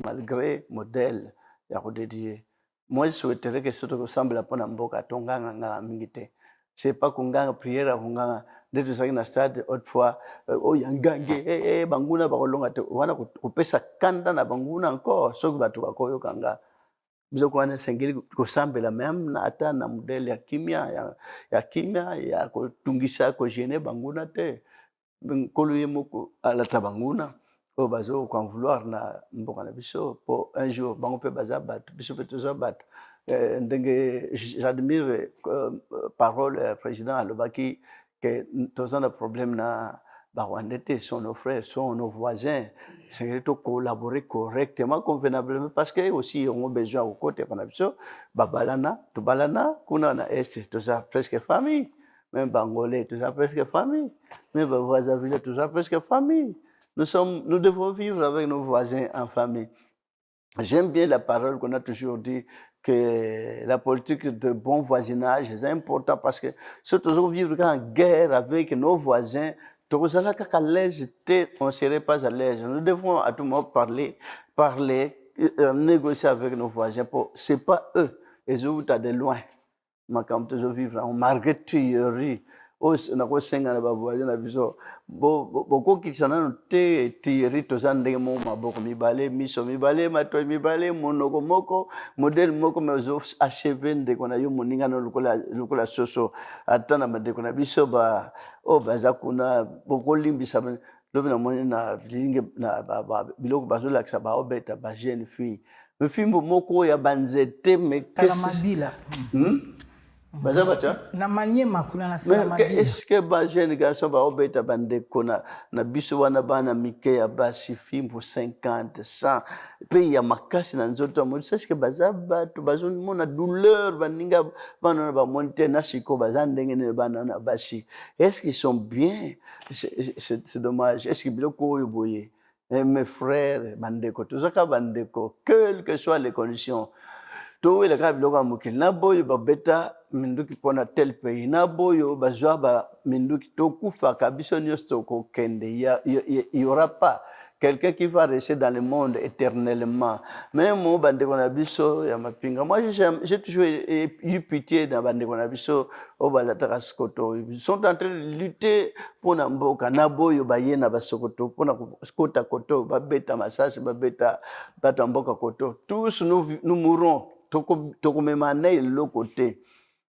modèle ya redédier. Moi je souhaiterais que ce soit ressemble à pona mboka tonganga nga mingite. C'est pas kunganga prière kunganga de tout ça na stade autrefois oh yangange banguna bakolonga te wana kupesa kanda na banguna encore soki batu bakoyo kanga bizoko wana sengeli kosambela même na ata na modèle ya kimia ya kotungisa ko gêner banguna te nkolo ye moko alata banguna o bazo ko vouloir na mboka na biso pour un jour bango pe baza bato biso pe toza bato ndenge j'admire parole président alobaki que tous un problème na Barwandete sont nos frères, sont nos voisins. C'est de collaborer correctement, convenablement, parce que aussi on a besoin au côté de la Babalana, Tubalana, Kunana Est, tout ça presque famille. Même Bangolais, tout ça presque famille. Même Voisaville, tout ça presque famille. Nous devons vivre avec nos voisins en famille. J'aime bien la parole qu'on a toujours dit que la politique de bon voisinage est importante parce que surtout vivre en guerre avec nos voisins, on ne serait pas à l'aise. Nous devons à tout moment parler, négocier avec nos voisins. Ce n'est pas eux, ils ont de loin. Mais quand nous vivons en margueriterie, on a senga na babuaje na biso boko kisana no te tiri to zande mo maboko mibale miso mibale mato mibale monoko moko modèle moko mezo achever nde kona yo moninga no lukola soso atana made kona biso ba o baza kuna boko limbisa lobi na moni na bilinge na biloko bazola kisa ba obeta ba jeune fille mfimbo moko ya banzete mais Salamabila baza bato na Maniema kuna na sala mais est-ce que ba jeune garçon ba obeta bandeko na biso wana bana mike ya basi fimbo 50 100 pe ya makasi na nzoto mo est-ce que baza bato bazomona douleur baninga bana ba monter na siko baza ndenge ne bana na basi est-ce qu'ils sont bien c'est dommage est-ce que biloko oyo boye mes frères bandeko tozaka bandeko quelles que soient les conditions towela ka biloko ya mokili na boyo babeta minduki mpona tel pays na boyo bazwa ba minduki tokufaka biso nyonso tokokende il y aura pas quelqu'un qui va rester dans le monde éternellement même mo bandeko na biso ya mapinga moi j'ai toujours eu pitié dans bandeko na biso o balataka sokoto ils sont en train de lutter mpona mboka na boyo baye na basokoto mpona kota koto babeta masasi babeta bato ya mboka koto tous nous mourrons tokomema na eloko te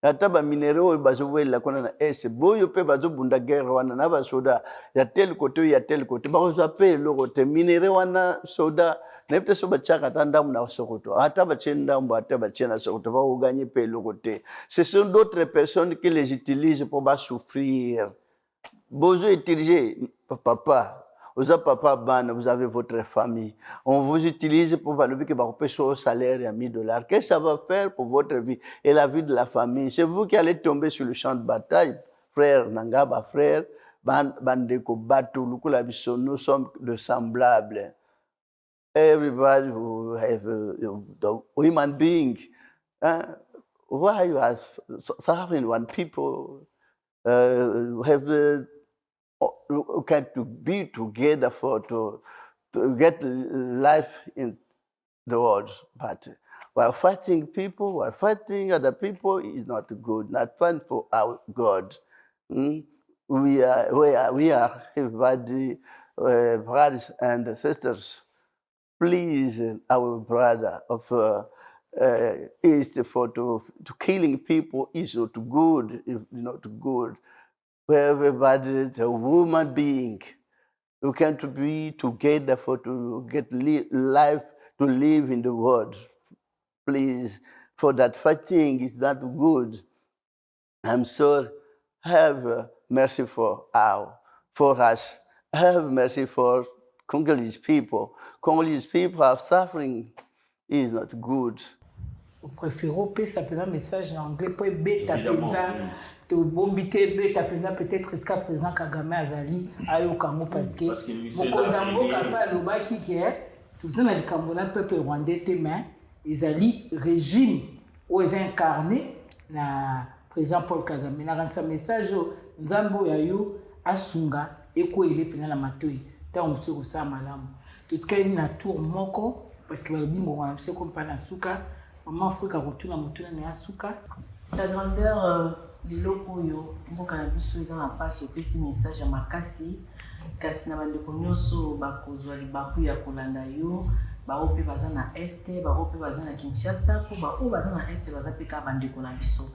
ata baminere oyo bazowelela kuna na ese boyo mpe bazobunda guerre wana na basoda ya tel kote ya tel kote bakozwa mpe eloko te minere wana soda nayebi te so batiaka ata ndambo na sokoto ata batie ndambo ata batie na sokoto bakoganye mpe eloko te ce sont d'autres personnes qui les utilisent pour basouffrir bozo utiliser papa vous avez votre famille. On vous utilise pour valoir que vous payez au salaire à $1000. Qu'est-ce que ça va faire pour votre vie et la vie de la famille? C'est vous qui allez tomber sur le champ de bataille. Frère Nangaba, frère, Bandeko Batu, nous sommes de semblables. Everybody who have the human being. Why you are suffering when people have can to be together to get life in the world, but while fighting people, while fighting other people is not good, not fun for our God. We are everybody, brothers and sisters. Please, our brother of East to killing people is not good. If not good. Everybody, the human being, you can't be together to get life to live in the world. Please, for that fighting is not good. I'm sorry. Have mercy for us. Have mercy for Congolese people. Congolese people are suffering. Is not good. Vous préférez passer un message en anglais pour bêta penza to bombité bêta penza peut-être jusqu'à présent Kagame Azali ayo kango parce que mokozambo kapa lobaki que tout ça na likambo na peuple rwandais te mais ezali régime ou est incarné na président Paul Kagame na ransa message nzambo ya yo asunga eko ile pena la matoi ta on se ko malamu tout cas na tour moko parce que balobi ngo wana se ko pa na suka maman Afrika kotuna motuna na suka sa grandeur lelo oyo mboka na biso eza na passe opesi message ya makasi kasi na bandeko nyonso bakozwa libaku ya kolanda yo bao mpe baza na este bao mpe baza na Kinshasa po bao baza na este baza mpe ka bandeko na biso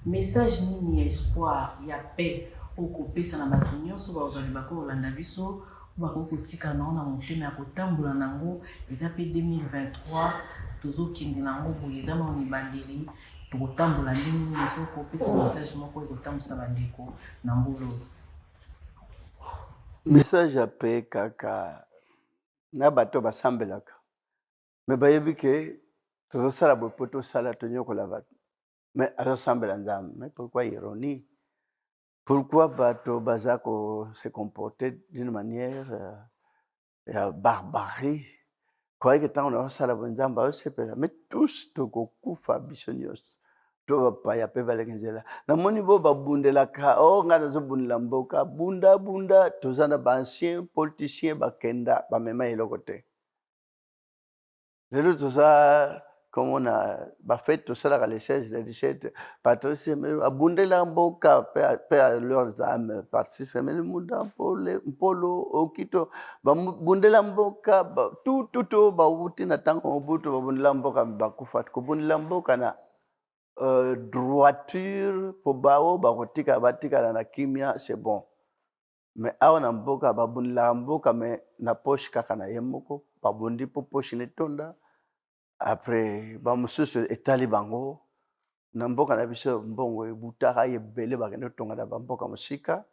message nini ya espoir ya paix okopesa na bato nyonso bakozwa libaku kolanda biso bakokotika nao na motema ya kotambola nango eza mpe 2023 tozokende nango boye eza na mibandeli tokotambola ndenge nini sokopesa message moko ekotambusa bandeko na mbolo message ya paix kaka na bato basambelaka me bayebi ke tozosala boye po tosala tonyokola bato me azosambela nzambe mais pourquoi ironie pourquoi bato baza se comporter d'une manière barbarie croyez que tant on a sala bonzamba osepela mais tous tokokufa biso nyonso to bapaya mpe baleki nzela namoni bo babundelaka nga nazobundela mboka bunda toza na baancien politicien bakenda bamema eloko te lelo toza comme on a fait tout ça le 16 le 17 Patrice abundela mboka pe leurs âmes Patrice mais muda polo okito bundela mboka tout ba uti na tango obuto babundela mboka bakufa ko bundela mboka na droiture po bao bakotika batika na kimia c'est bon mais awa na mboka babundela mboka mais na poche kaka na yemoko babundi po poche netonda après bamususu etali bango na mboka na biso mbongo ebutaka ebele bakende kotonga na bamboka mosika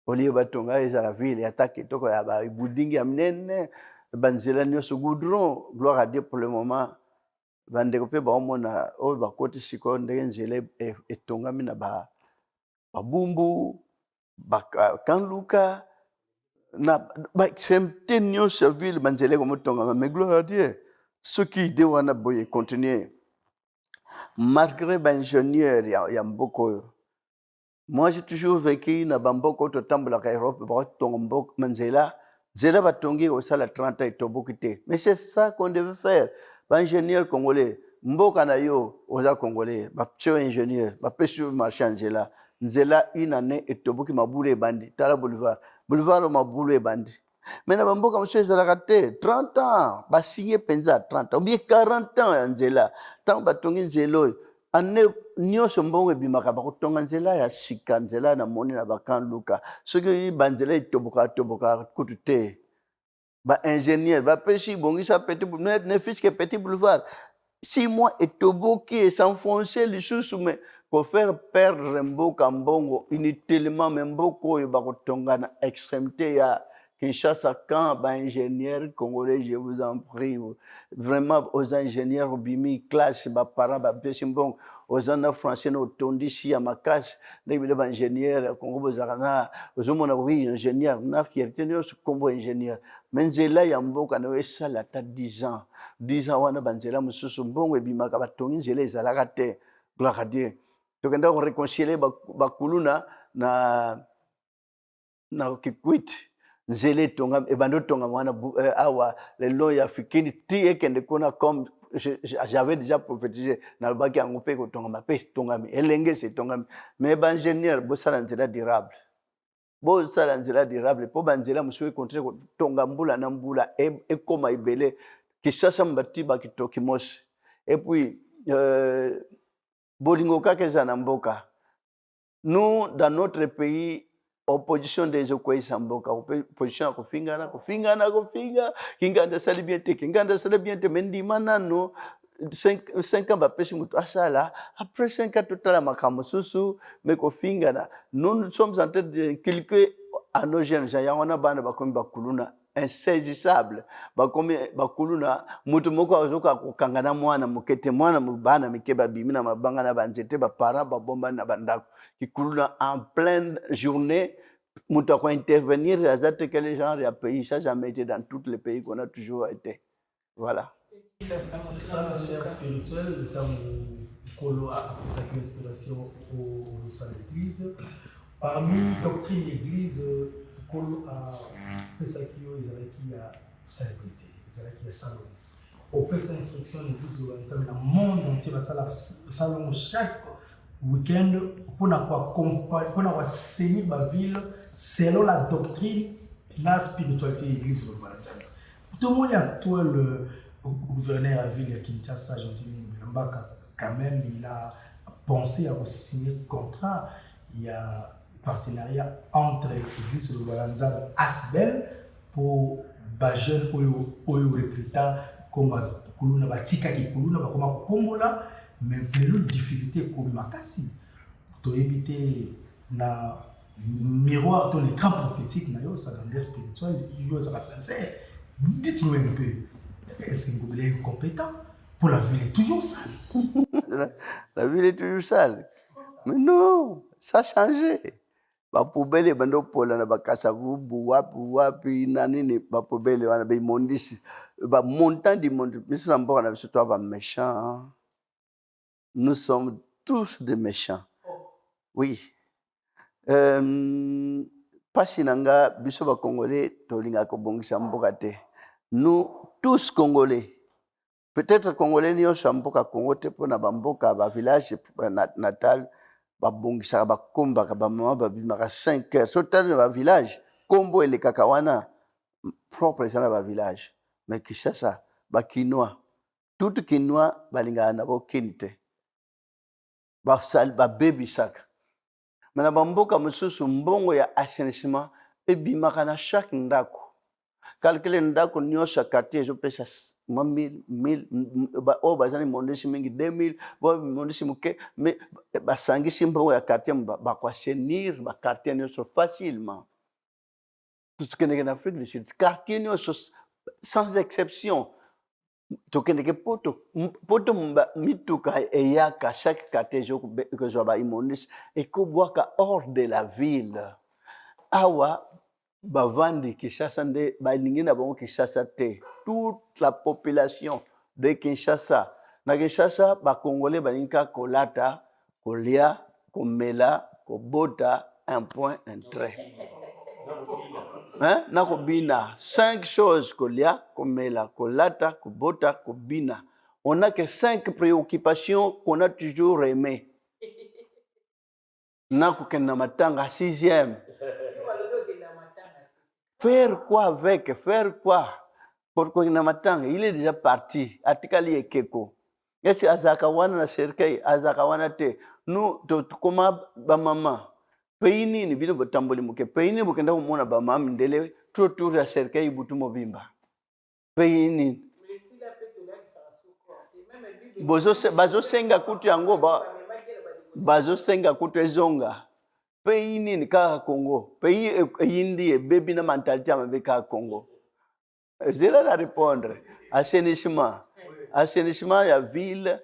olie batonga ezala ville ata kitoko ya baebudingi ya minene banzela nyonso goudron gloire à Dieu pour le moment bandeko mpe baomona oyo bakoti sikoyo ndenge nzela etongami na babumbu bakanluka na baexemte nyonso ya ville banzela ekomotongama mais gloire à Dieu soki ide wana boye continuer malgré baingénieur ya mboka oyo. Moi, j'ai toujours vécu na bamboko to tambola ka Europe, ba tonga mboko manzela, zela ba tongi au sala 30 ans et tobokité. Mais c'est ça qu'on devait faire. Ba ingénieur congolais, mboka na yo oza congolais, ba pcho ingénieur, ba pesu marché nzela. Nzela une année et toboki mabule bandi, tala boulevard mabule bandi. Mais na bamboka monsieur zala raté 30 ans, ba signé penza 30 ans, ou bien 40 ans nzela. Tant ba tongi nzelo ane nyonso mbongo ebimaka bakotonga nzela ya sika nzela na moni na bakanluka soki banzela etoboka kutu te baingénieur bapesi bongisa petit ne fiche que petit boulevard 6 mois etoboki esenfonce lisusu me kofaire perdre mboka mbongo inutilement me mboka oyo bakotonga na extrémité ya Kinshasa, quand ingénieur congolais, je vous en prie, vraiment aux ingénieurs, bimi, classe, parents, besimbong, aux en français, nos tondis, à ma casse, les ingénieurs, Congo, Zarana, aux hommes, oui, ingénieur, na fierté, nous, combo ingénieur. Mais là, il y a un beau canoë, ça, la tête 10 ans. 10 ans, on a banzela, monsieur, bon, et bima, kabatongi, zélé, zalagate, gloire à Dieu. Donc, on a réconcilié, bakuluna, na kikwit. Nzele tonga ebando tonga mwana awa lelo ya fikini ti ekende kona comme j'avais déjà prophétisé na le baki angope ko tonga mapesi tonga mi elenge se tonga mi mais ba ingénieur bo sala nzela durable po banzela musu contre tonga mbula na mbula e koma ibele kisasa mbati ba kitoki mos et puis bolingo ka keza na mboka nous dans notre pays opposition des okwesa mboka opposition kufingana kinganda sali bien te mendi manano 5 ans bapesi mutu asala après 5 ans totala makambo susu mais kufingana nous sommes en train de inculquer à nos jeunes gens yana bana bakomi bakuluna insaisissable bakomi bakuluna mutu moko azoka kokangana mwana mukete mwana mubana mikeba bimina mabanga na banzete ba parents ba bomba na bandako kikuluna en pleine journée mutu ko intervenir azate que les gens ya pays ça jamais été dans tous les pays qu'on a toujours été voilà ça la sphère spirituelle le temps où Kolo a sa inspiration au sein de l'église parmi doctrine d'église Kolo a pesa kiyo ezalaki ya célébrité ezalaki ya salon opesa instruction l'église lobanza na monde entier basala salon chaque week-end pour enseigner ma ville selon la doctrine la spiritualité de l'église lobanza tout le monde a toi le gouverneur à la ville de Kinshasa Jean-Timi Mbaka quand même il a pensé à signer contrat il y a partenariat entre l'église de Lubanza et Asbel pour les jeunes qui recrutent comme Kuluna, Batika qui Kuluna, comme Kombola, mais les difficultés comme Makasi. Pour éviter le miroir de l'écran prophétique, sa grandeur spirituelle, il est sincère. Dites-nous un peu, est-ce que vous êtes compétent pour la ville est toujours sale? La ville est toujours sale. Mais non, ça a changé. Ba poubelle bando pola na bakasa vubu wapi nanini ba poubelle wana ba imondisi ba montant du monde mais ça mbora na biso ba méchants nous sommes tous des méchants oui pasi nanga biso ba congolais tolinga ko bongisa mboka te nous tous congolais peut-être congolais ni yo mboka Congo te pona ba mboka ba village natal babongisaka bakombaka bamama babimaka 5 heures so tali na bavillage kombo elekaka wana propre eza na bavillage mais Kinshasa bakinois tout kinois balingaka na bokeni te babebisaka me na bamboka mosusu mbongo ya assainissement ebimaka na chaque ndako calcule ndako nyonso ya quartier ezopesa moi 1000 o bazani mondesi mingi 2000 bo mondesi muke mais basangisi mbongo ya quartier bakoassainir baquartier nyonso facilement tokendeke na Afrique du Sud quartier nyonso sans exception tokendeke poto mituka eyaka chaque quartier ekozwa baimondisi ekobwaka hors de la ville awa bavandi Kinshasa nde balingi na bango Kinshasa te toute la population de Kinshasa na Kinshasa bakongolais balingi kaka kolata kolia komela kobota un point un trait hein? Na kobina 5 choses kolia komela kolata kobota kobina on n'a que 5 préoccupations qu'on a toujours aimées na kokenda matanga 6e. Faire quoi avec? Faire quoi? Pour il est déjà parti. Atikali ekeko. Est-ce azakawana na serkei azakawana te? Nous koma ba mama. Pays nini bino botamboli muke. Pays nini bokenda kumona ba mama ndele tour ya serkei butu mobimba. Pays nini? Bazo senga kutu yango ba. Bazo senga kutu ezonga. Pays nini kaka Congo? Pays yindi baby na mentalité amabe kaka Congo. Zela la répondre. Assainissement. Assainissement ya ville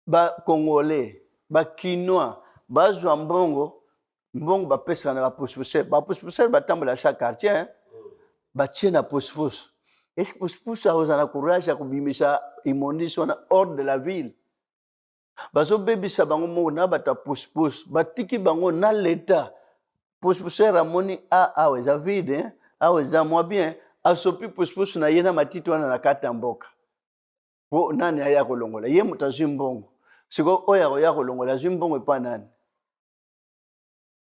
ba congolais, ba kinois, ba mbongo, mbongo ba pesa na ba pousse-pousse. Ba pousse-pousse ba tambola chaque quartier, hein? Ba tchena pousse-pousse. Est-ce que pousse-pousse a osana courage à kubimisa imondisi wana hors de la ville? Bazo bebisa bango mo na bata pousse-pousse batiki bango na l'état pousse-pousse ramoni awe za vide hein awe za moi bien asopi pousse-pousse na yena matito wana na kata mboka wo nani aya kolongola ye mutazi mbongo siko oya kolongola zimbongo pa nani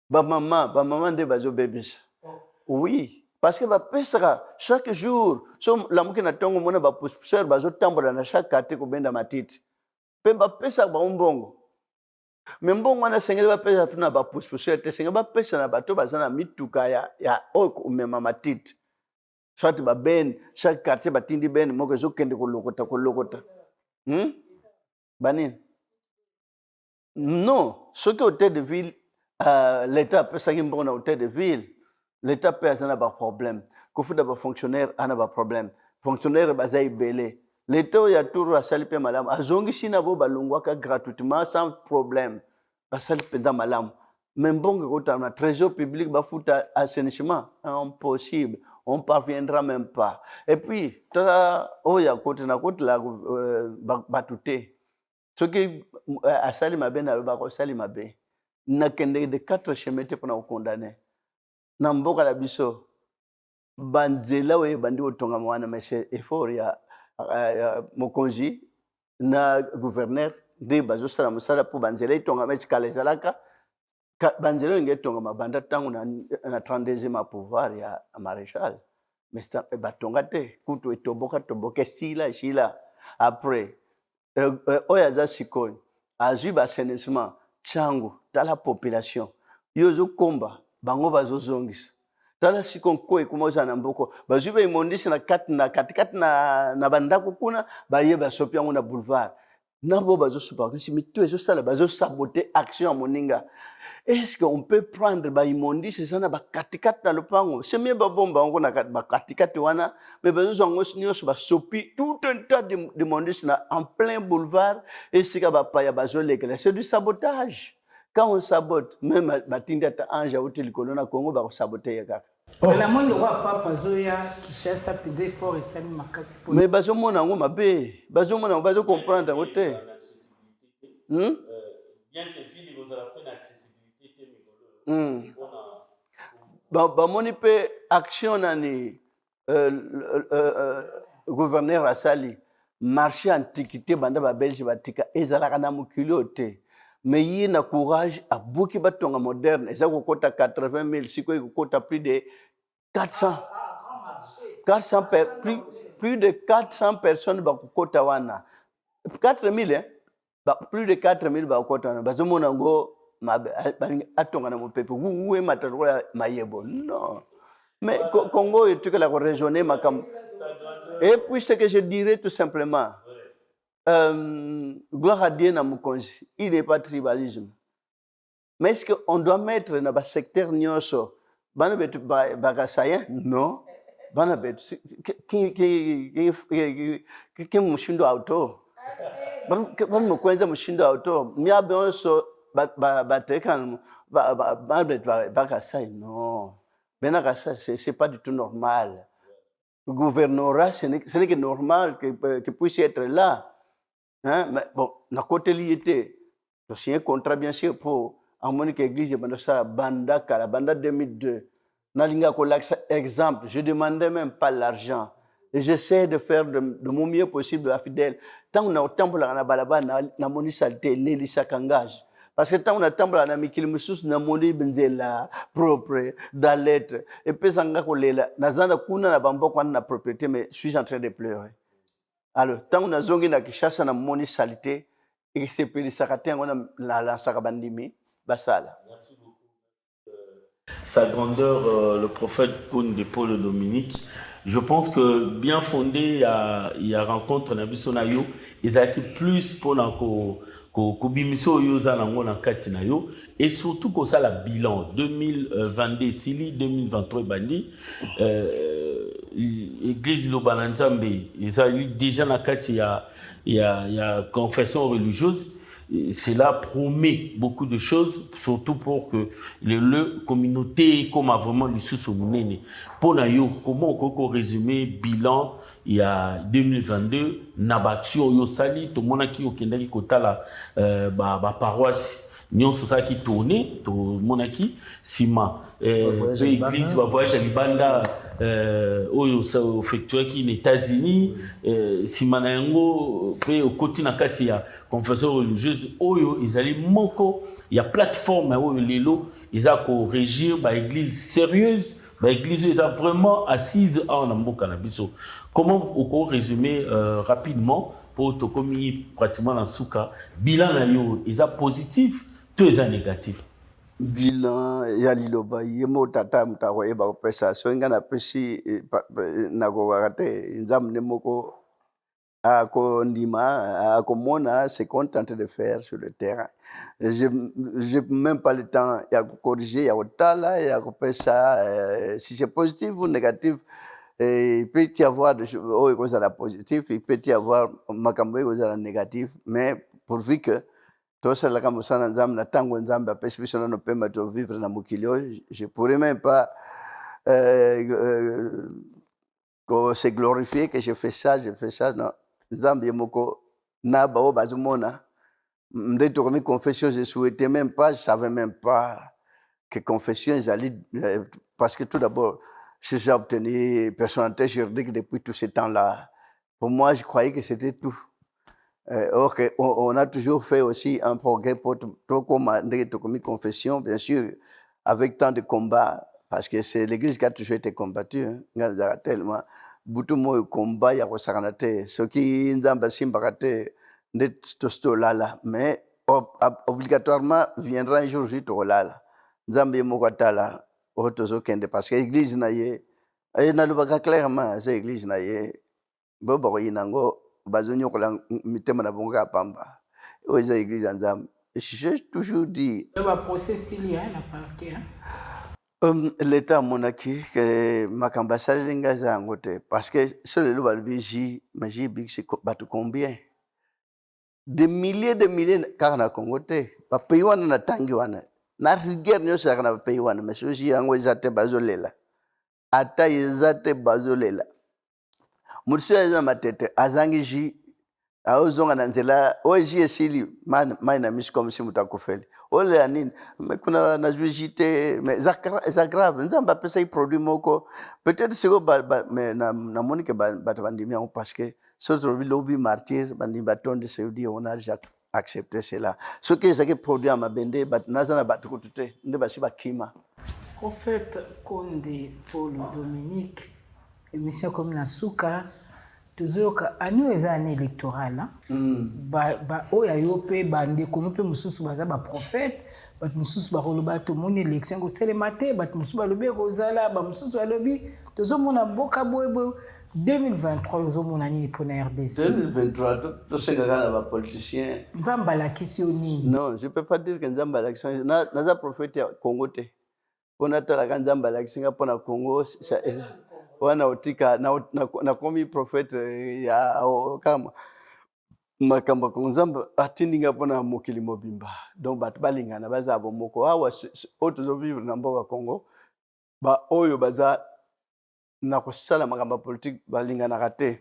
ba mama nde bazo bebisa oui parce que ba pesera chaque jour so la muke na tongo mona ba pousse-pousse bazo tambola na chaque quartier ko benda matiti pemba pesa ba mbongo mbongo wana sengeli ba pesa tuna ba pousse-pousse te sengeli ba pesa na bato bazana mituka ya omema matiti soit ba ben chaque quartier batindi ben moko zokende kolokota banini non ce que hôtel de ville l'état pesa mbongo na hôtel de ville l'état pesa na ba problème kofuda ba fonctionnaire ana ba problème fonctionnaire bazai belé l'État ya tour asali pe malamu azongisi na bo balongwaka gratuitement sans problème basali penda malamu même bongo kota na trésor public bafuta assainissement impossible on parviendra même pas et puis ta oya kota na kota la batute ce qui asali mabe na ba ko sali mabe na kende de 4 chemete pour condamner na mboka la biso banzela we bandi otonga mwana mais effort ya mokonzi na gouverneur de bazo sala musala pour banzela itonga mechikala ezalaka banzela ngetonga mabanda tangu na 32e pouvoir ya maréchal mais batonga te kutu etoboka shila après oya za sikoni azui ba assainissement changu tala population yozo komba bango bazo zongisa tala sikonko ekumoza na mboko bazube imondisi na katikati na bandako kuna baye basopi yango na boulevard nabo bazosopa kasi mitu ezosala bazosaboter action ya moninga est-ce qu'on peut prendre ba imondisi sana bakatikati na lopango c'est mieux babomba yango na bakatikati wana mais bazozango nyonso basopi tout un tas de mondisi na en plein boulevard esika bapaya bazolekela c'est du sabotage. Quand on sabote, même Batinda Anja ou Tilkolona Congo, va saboter. La monde roi papa Zoya qui cherche sa pédé fort et sali makasi. Mais bazomo na ngoma be, bazomo na bazo comprendre wote. Bien que ville vous a peine accessibilité mais ba moni pe action nani gouverneur asali marché antiquité banda ba belge batika ezalaka na mukilo te. Mais il y a un courage à beaucoup de temps moderne. Et ça, vous comptez 80 000, si vous comptez plus de 400. Plus de 400 personnes qui comptent 4 000, hein? Plus de 4 000 qui comptent. Non. Mais Congo, tu as raisonné, Et puis ce que je dirais tout simplement, gloire à Dieu dans mon congé, il n'est pas tribalisme. Mais est-ce qu'on doit mettre dans le secteur nyoso, non? Qui mushindo auto? Ban kwenza mushindo auto. Miabe also batekan bakasai non. Benakasa c'est pas du tout normal. Le gouvernorat, ce n'est que normal que puisse être là. Hein? Mais bon, la côté lié, c'est un contrat bien sûr pour Harmonique Église de Banda 2002. Exemple, je ne demandais même pas l'argent. Et j'essaie de faire de mon mieux possible à fidèle. Tant on a autant pour la balaba, na moni saleté, l'élisa kangage. Parce que tant on a tant pour la mikil musus, na moni benzela, propre, d'alette. Et puis sanga kolela, na zanda kuna na bambo kwa na propriété, mais je suis en train de pleurer. Alors, tant on a zongi na kishasa na moni saleté, et c'est puis sakate, on a la sakabandimi, basala. Merci beaucoup. Sa grandeur, le prophète Koundé Paul Dominique, je pense que bien fondé, il y a rencontre na biso na yo, ils a plus pour ko bimiso yo za nango na kati na yo, et surtout ko ça la bilan 2022 sili 2023 bandi église Lobana Nzambe, ils a déjà na kati il y a confession religieuse. Cela promet beaucoup de choses, surtout pour que le communauté comme a vraiment le sous-soumounene. Pour nayo, comment on peut résumer bilan il y a 2022 nabatio yo sali to mona ki okendaki kotala ba paroisse nyon sosa ki tourné to mona ki sima église va voyage à Libanda oyo sa effectué qui aux États-Unis sima na yango pe okoti na kati ya confession religieuse oyo ezali moko ya plateforme oyo lelo eza ko régir ba église sérieuse ba église est vraiment assise en mboka na biso. Comment on peut résumer rapidement pour te communiquer pratiquement dans souka bilan na yo eza positif tout eza négatif. Bilan ya liloba yemo tata mtako eba pesa so ngana pesi nako wakate nzam nemoko ako ndima ako mona c'est content de faire sur le terrain. J'ai même pas le temps ya corriger ya otala ya pesa si c'est positif ou négatif. Il peut y avoir des choses positif, il peut y avoir makambo kozala négatif, mais pourvu que tosala kama sana nzambe na tango nzambe apesi biso na pema to vivre na mukilio, je pourrais même pas se glorifier que je fais ça non nzambe moko na bao bazumona ndeto comme confession je souhaitais même pas, je savais même pas que confession j'allais parce que tout d'abord j'ai obtenu personnalité juridique depuis tout ce temps-là. Pour moi, je croyais que c'était tout. On a toujours fait aussi un progrès pour tout comme confession, bien sûr, avec tant de combats, parce que c'est l'Église qui a toujours été combattue. Hein, tellement. Beaucoup de combats, il y a des ce qui est mais obligatoirement viendra un jour juste là. Nzambe mokatala. Parce que l'église na ye na lubaka clairement c'est l'église na ye bobo yinango bazonyo kola mitema na bonga pamba o eza église nzambe. J'ai toujours dit le procès s'il la partie l'état monaki que makamba salinga zango te parce que sur le balbiji maji big c'est batu combien des milliers car na Congo te ba pays wana na tangi wana na rigueur nyoso kana pays wana mesuji yango ezate bazolela ata ezate bazolela musu eza matete azangiji aozonga na nzela oji esili mai na mishi comme si mutakufeli ole anini kuna na jujite mais za grave nzamba pesa i produit moko peut-être siko mais na monique batandimia parce que surtout lobby martyr bandi batonde se dit on a accepter cela. Ce qui est produit à Mabende, Nazana Batukute, Nebasiba Kima. Prophète Koundé Paul Dominique, émission comme la Souka, toujours à nous les années électorales, oya yope bande konope mususu baza ba prophète, bat mususu ba roloba to mon élection go selemate, bat mususu ba lobi rozala, ba mususu ba lobi, tozo mona boka boyebo. 2023 ozomona nini mpo na RDC 2023 tosengaka na bapoliticien. nzambe alakisi yo nini? Non, je peux pas dire que nzambe alakisi naza prophète ya Congo te mpo natalaka nzambe alakisi nga mpo na Congo wana otika nakomi prophète ya kama makambo ko nzambe atindi nga mpo na mokili mobimba. Donc bato balingana baza bomoko awa oyo tozovivre na mboka Congo oyo baza na kosala makambo ya politique balinganaka te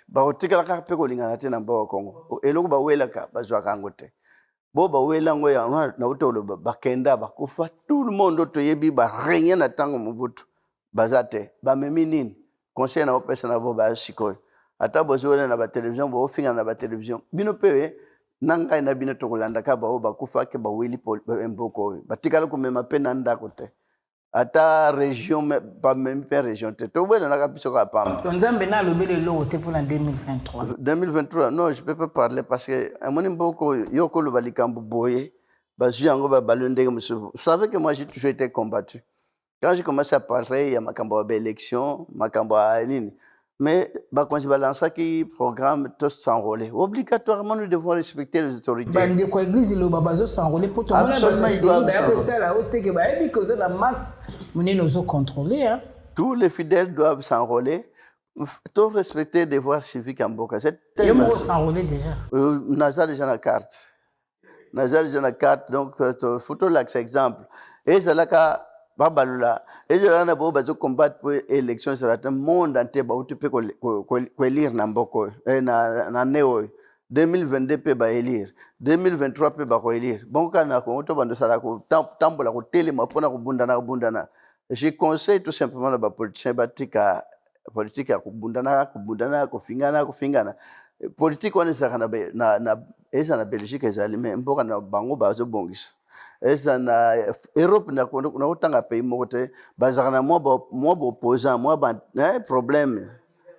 bakotikalaka mpe kolingana te na mboka Congo eloko bawelaka bazwaka yango te bo bawela yango ya nauta oloba bakenda bakufa tout le monde toyebi barenie na ntango mobutu baza te bamemi nini conseil na opesa na bo basikoyo ata bozwela na batelevizio bofinga na batelevizio bino mpe na ngai na bino tokolandaka bao bakufa ke baweli mboka oyo batikala komema mpe na ndako te ata région pas même pas région te to bwela na kapiso ka pamba to nzambe na lobele lo te pour la 2023 non je peux pas parler parce que amoni mboko yoko lo balikambo boye bazu yango ba balondenge musu. Vous savez que moi j'ai toujours été combattu quand j'ai commencé à parler il y a makambo ba élection makambo a nini mais quand je balance qui programme tous s'enrôler obligatoirement nous devons respecter les autorités bande ko église lo babazo s'enrôler pour tout le monde absolument il doit la hostie que ba que la masse moni nous contrôler hein tous les fidèles doivent s'enrôler tout respecter les devoirs civiques en Boka c'est tellement s'enrôler déjà naza déjà la carte donc photo là c'est exemple et c'est là que babalula ezala na bo bazo combattre pour élection sera un monde entier ba utupe ko élire na mboko na neo 2022 pe ba élire 2023 pe ba ko élire bon kana ko to bando sala ko tambola ko telema pona ko bundana je conseille tout simplement ba politiciens batika politique ya kubundana ko fingana politique wana saka na eza na Belgique ezali mais mboka na bango bazo bongisa eza na Europe na kotanga pays moko te bazaka na moi opposant moi problème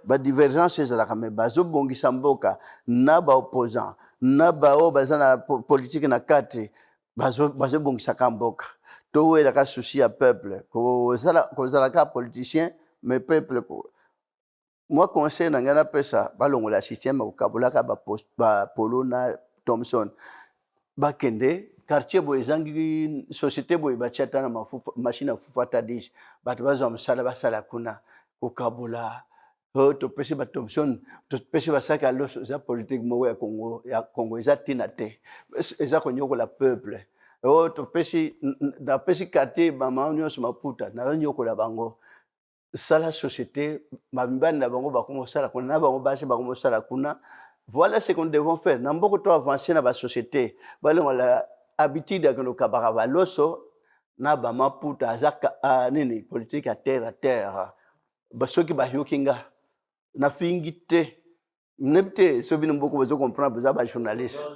ba divergence ezalaka mais bazo bongisa mboka na ba opposant na bao baza na politique na kati bazo bongisa ka mboka to wela ka souci ya peuple ko zala ka politicien mais peuple ko moi conseil na ngana pesa balongola système ko kabulaka ba Polo na Thomson bakende quartier boy zangi société boy bachata na machine fufata dish bato bazwa msala basala kuna kokabula to pesi ba Thomson to pesi basaka loso za politique mo ya Congo eza tina te eza konyoko la peuple to pesi na pesi quartier mama nyos maputa na nyoko la bango sala société mabimba na bango bakomo sala kuna na bango basi bakomo sala kuna. Voilà ce que nous devons faire. Nous devons avancer dans la société. Nous avons l'habitude de nous cabarava loso na ba maputa azaka nini politique à terre. Basoki ba yokinga na fingite. Nebte so bino mboko bezo comprendre ba journaliste.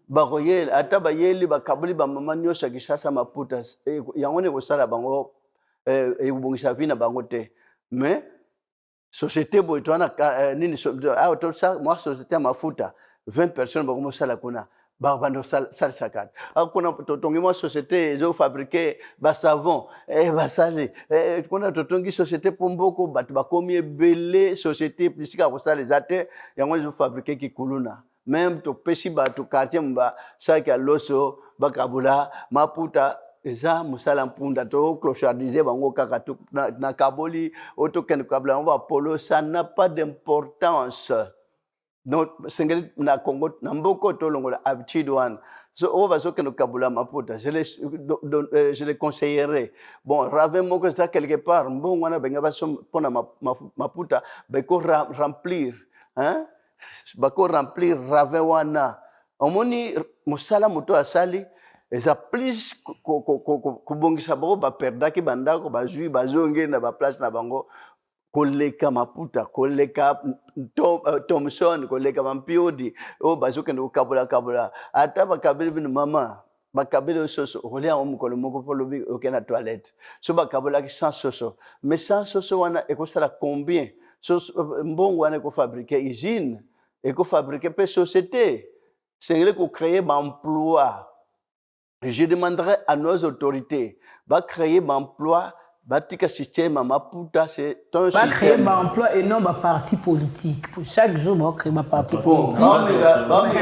Ba koyel ata ba yeli ba kabuli ba mama nyosha kishasa maputa yangone ko sala bango ebongisa vina bango te. Mais société boy twana nini to sa moi société mafuta 20 personnes bakomo sala kuna bando sal sakat akuna totongi moi société ezo fabriquer ba savon basali kuna totongi société pomboko bat bakomi ebele société plisika ko sala zate yango ezo fabriquer kikuluna même to pesi ba to quartier mba saka loso bakabula maputa eza musala mpunda to clochardiser bango kaka na kaboli auto ken kabla on va polo ça n'a pas d'importance donc sengeli na Congo na mboko to longola habitude one so on va so ken kabula maputa je les conseillerais bon rave moko ça quelque part mbongo wana benga baso pona maputa beko remplir hein bako remplir rave wana omoni musala moto asali eza plus kubongisa bango baperdaki bandako bazwi bazonge na baplace na bango koleka maputa koleka Thomson koleka bampiodi o bazokende kokabula ata bakabeli bino mama bakabeli soso okolia omukolo moko po lobi okena toilette so bakabulaki sans soso mais sans soso wana ekosala combien mbongo wana ekofabrike usine ekofabrike pe société sengeli kocréer baemploi. Je demanderai à nos autorités de créer un emploi batika système maputa c'est ton Pas créer système un emploi et non un parti politique. Pour chaque jour, on crée un parti bon politique.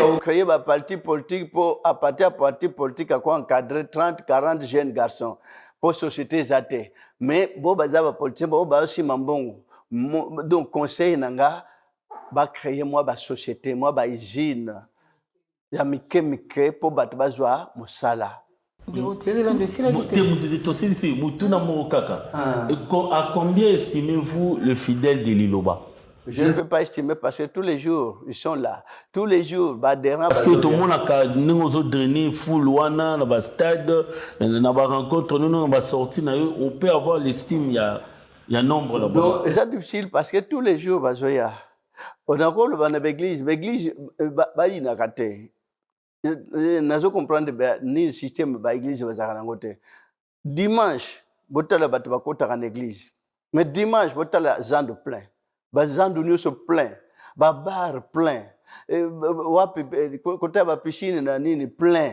on créer un parti politique pour à partir du parti politique à quoi encadrer 30-40 jeunes garçons pour société zate mais bo bazaba politique bo ba aussi mambongo donc conseil nanga ba créer moi ba société moi ba usine ya mike pour bato bazwa musala. À combien estimez-vous le fidèle de Liloba? Je ne peux pas estimer parce que tous les jours, ils sont là. Tous les jours, parce que tout le monde a drainé full wana, dans le stade, dans la rencontre, dans la sortie, on peut avoir l'estime, il y a nombre là-bas. Donc, c'est difficile parce que tous les jours, on a encore l'église, l'église, il n'a raté. Nazo comprendre ni système ba église bazaka nangote dimanche botala bato bakota en église mais dimanche botala zando plein ba zando nyuso plein ba bar plein wapi kota ba piscine na nini plein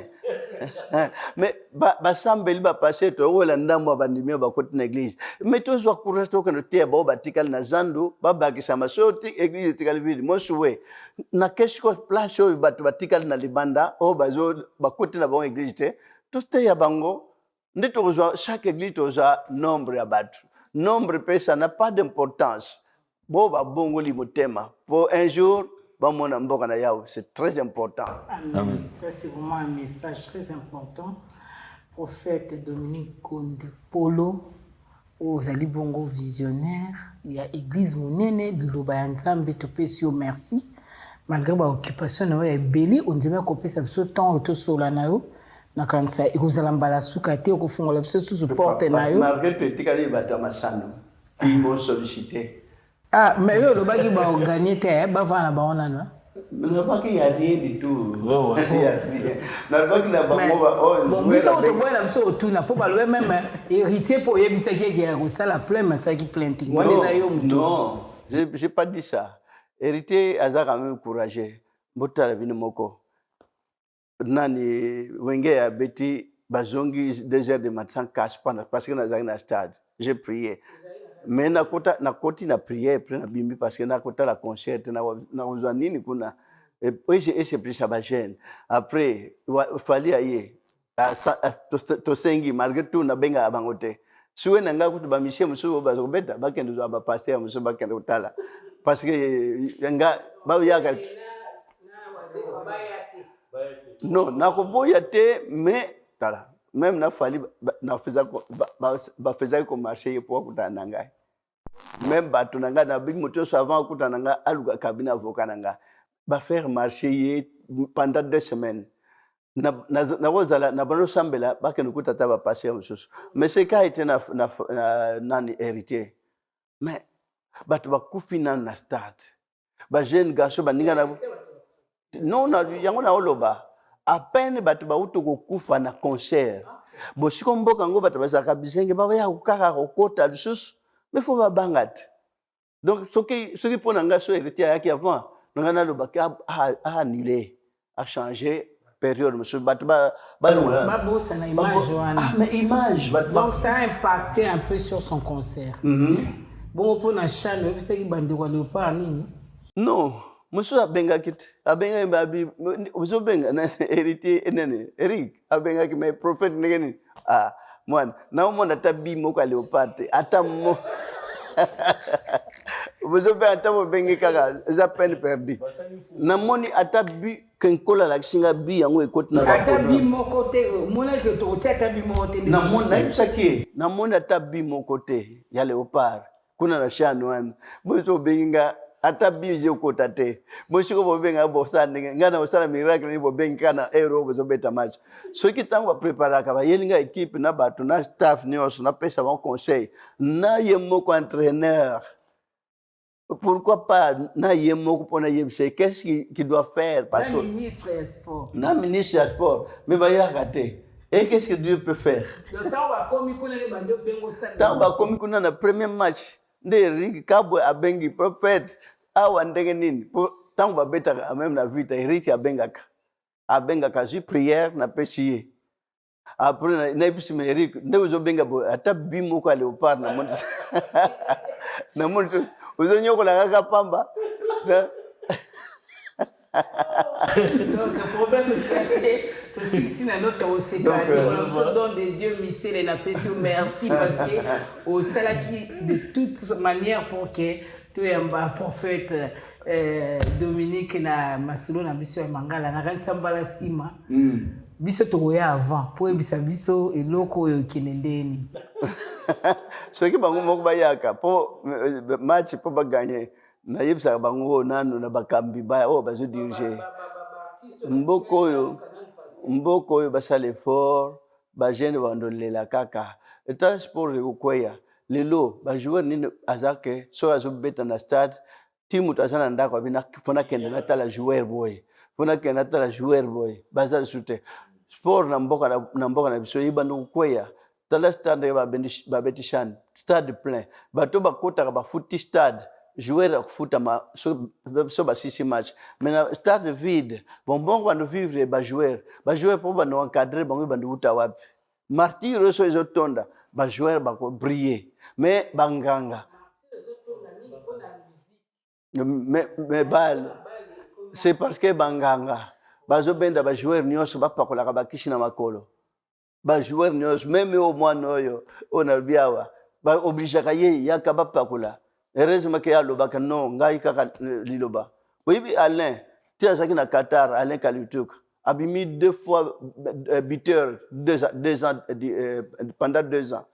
mais ba sambeli ba passer to wala ndambo bandimio bakota na église mais tous wa courage to kana te ba batikal na zando ba bakisa masoti église tikal vide mosuwe na kesko place o bato batikal na libanda o bazo bakota na ba église te tout te ya bango ndito kozwa chaque église toza nombre ya bato nombre pe ça n'a pas d'importance bo ba bongo li motema pour un jour c'est très important. Amen. Ça, c'est vraiment un message très important. Prophète Dominique Konde Polo, aux Ali Bongo visionnaire, il y a Église Mounene, Liloba Yanzambe, Topesio, merci. Malgré l'occupation, il y a Béli, on dirait qu'on peut s'absorber tant que Solanao. Na kanisa ikozalamba suka te okufungola biso tout support nayo. Malgré tout tikali bato masano. Ils m'ont sollicité. Ah, mais eux, le bagage va gagner, va voir la baronne là. Le bagage y a rien du tout. Le bagage la baronne. Bon, mais ça, on te voit là, ça, tout n'a pas le même héritier pour y avoir qui a ça la plainte, mais ça qui plainte. Non, j'ai pas dit ça. Héritier, Azar a même courageux. Bota la bine moko. Nani wenge a beti bazongi 2 heures de matin casse parce que Nazar na stade. J'ai prié. Mais na koti na prière après na bimbi parce que na kota la concert na besoin nini kuna et c'est pris ça ba jeune après fali aye to sengi malgré tout na benga abangote suwe na ngaku ba misie musu ba zo beta ba kendo ba pasteur musu ba kendo tala parce que nga ba yaka non na ko boya te mais tala même na fali na faisait comme marché pour kutana ngai même bato nanga na bi moto avant kutana nanga aluga kabina avocat nanga ba faire marcher pendant 2 semaines na wozala na bano sambela ba ke nukutata ba passer mususu mais c'est ka été na nani héritier mais bato ba kufina na stade ba jeune garçon ba ninga na non na yango na oloba à peine bato ba uto kufa na concert bosiko mboka ngo bato bazaka bizenge ba ya ukaka kokota lisusu mais faut ba bangat donc ce qui pour nanga so héritier yaki avant nanga lo baka a annulé a changé période monsieur bato ba bossa na image wana mais image donc ça a impacté un peu sur son concert. Bon pour na chaîne c'est qui bande ko Léopard nini non monsieur abenga kit abenga mbabi uzo benga na héritier enene Eric abenga ki mais prophète ngeni mwana na umona tabi moko Léopard ata mo uzo be ata mo benga kaka za peine perdue na moni ata bi kenkola la singa bi yango ekoti na ata bi moko te mona ke to ata bi moko te na mona ibsaki na mona ata bi moko te ya Léopard kuna na shanwan bozo benga ata bije ukota te moshiko bobenga bosa ngana osala miracle ni bobenga na euro bozo beta match so kitango ba prepara ka ba yelinga équipe na bato na staff ni oso na pesa bon conseil na yemoko entraîneur pourquoi pas na yemoko pona yebse qu'est-ce qui doit faire parce que ministre des sports na ministre des sports mais ba ya raté et qu'est-ce que Dieu peut faire le ça va comme kuna le bando bengo ça tant ba comme kuna na premier match nde Rick Kabwe abengi prophète awa ndenge nini tango babeta même na vita Rick abengaka ju prière na péchier Après, na ipisi meri, ne uzo benga bo, ata bimo kwa leopard na monte. Na monte, uzo nyoko la kaka pamba. Donc, le problème c'est que si notre au Sénégal, on donne des dieux, Michel et la péché, merci parce que au Salaki, de toute manière, pour que tu es un prophète Dominique na Masolo na biso Mangala, na kan sambala sima. Biso toya avant, pour ebisa biso eloko yo kinendeni. Ce qui bango moko bayaka, pour match pour ba gagner. Na yebisa bango nanu na bakambi ba o bazo diriger. Mboko oyo basala effort bagene bandolela kaka eta sport ekokweya lelo bajoueur nini azake so azobeta na stade timu tazana ndako abina fona kende natala joueur boy fona kende natala joueur boy bazali sute sport na mboka na biso yibanda kokweya tala stade babeti chan stade plein bato bakota ba futi stade jouer à foot so ba six match mais na stade vide bon va nous vivre ba jouer pour ba nous encadrer ba nous uta wapi martyr so ezotonda ba jouer ba ko briller mais banganga mais bal c'est parce que banganga bazo benda ba jouer nyonso ba pakola ba kishina makolo ba jouer nyonso même au moins noyo on a biawa ba obligé ka ye yakaba pakola. Heureusement que alobaka non ngai kaka liloba. Oui Alain, tu as na Qatar Alain Kalituk abimi 2 fois buteur 2 ans pendant 2 ans.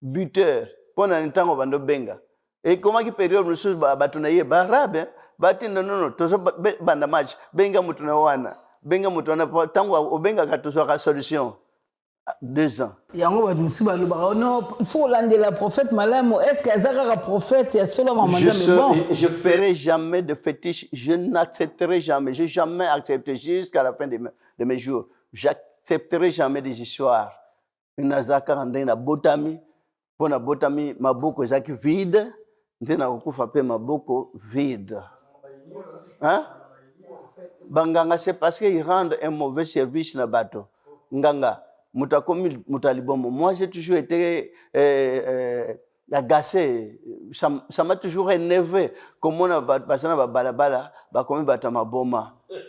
Buteur pendant un temps bando benga. Et comment qui période nous batuna ye barabe batinda non tozo banda match benga mutuna wana. Benga mutuna tango obenga ka tozo ka solution. 2 ans. Non, il faut lander la prophète Malamo. Est-ce qu'il y a un prophète? Je ferai jamais de fétiche. Je n'accepterai jamais. Je n'ai jamais accepté jusqu'à la fin de mes jours. J'accepterai jamais des histoires. Nazaka na botami. Pour na botami, ma boko zaki vide. Ndena okufa pe ma boko vide. Hein? Banganga, c'est parce qu'ils rendent un mauvais service na bateau. Nganga. Moi, j'ai toujours été agacé. Ça m'a toujours énervé. Comme on a passé dans balabala,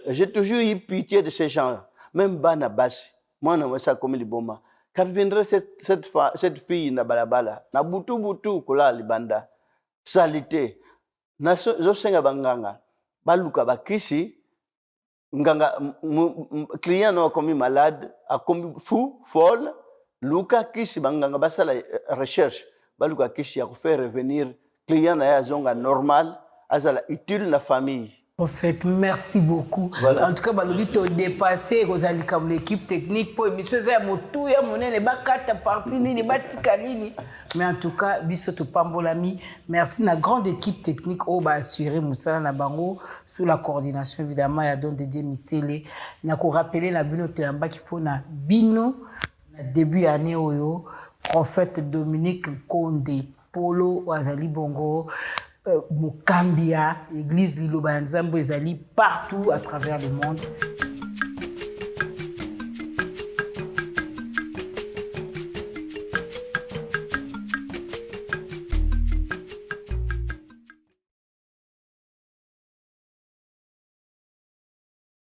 j'ai toujours eu pitié de ces gens. Même Bana Bassi. Moi, on a ça comme les boma. Quand viendrait cette fille na balabala, na butu kola libanda, salité. Na zosenga banganga, baluka bakisi. Nganga client no comme malade a comme fou folle luka kisi banganga basala recherche baluka kisi ya faire revenir client na yazonga normal azala utile na famille. En fait, merci beaucoup. Voilà. En tout cas, balobi to dépasser kozali comme l'équipe technique pour émission za motu ya monene ba kata partie ni ba tikanini. Mais en tout cas, biso to pambolami, merci na grande équipe technique au ba assurer musala na bango sous la coordination évidemment ya don Dédé Misele. Na ko rappeler na bino te amba ki pona bino na début année oyo prophète Dominique Konde Polo wazali bongo Mukambia, église Liloba Nzambo ezali partout à travers le monde.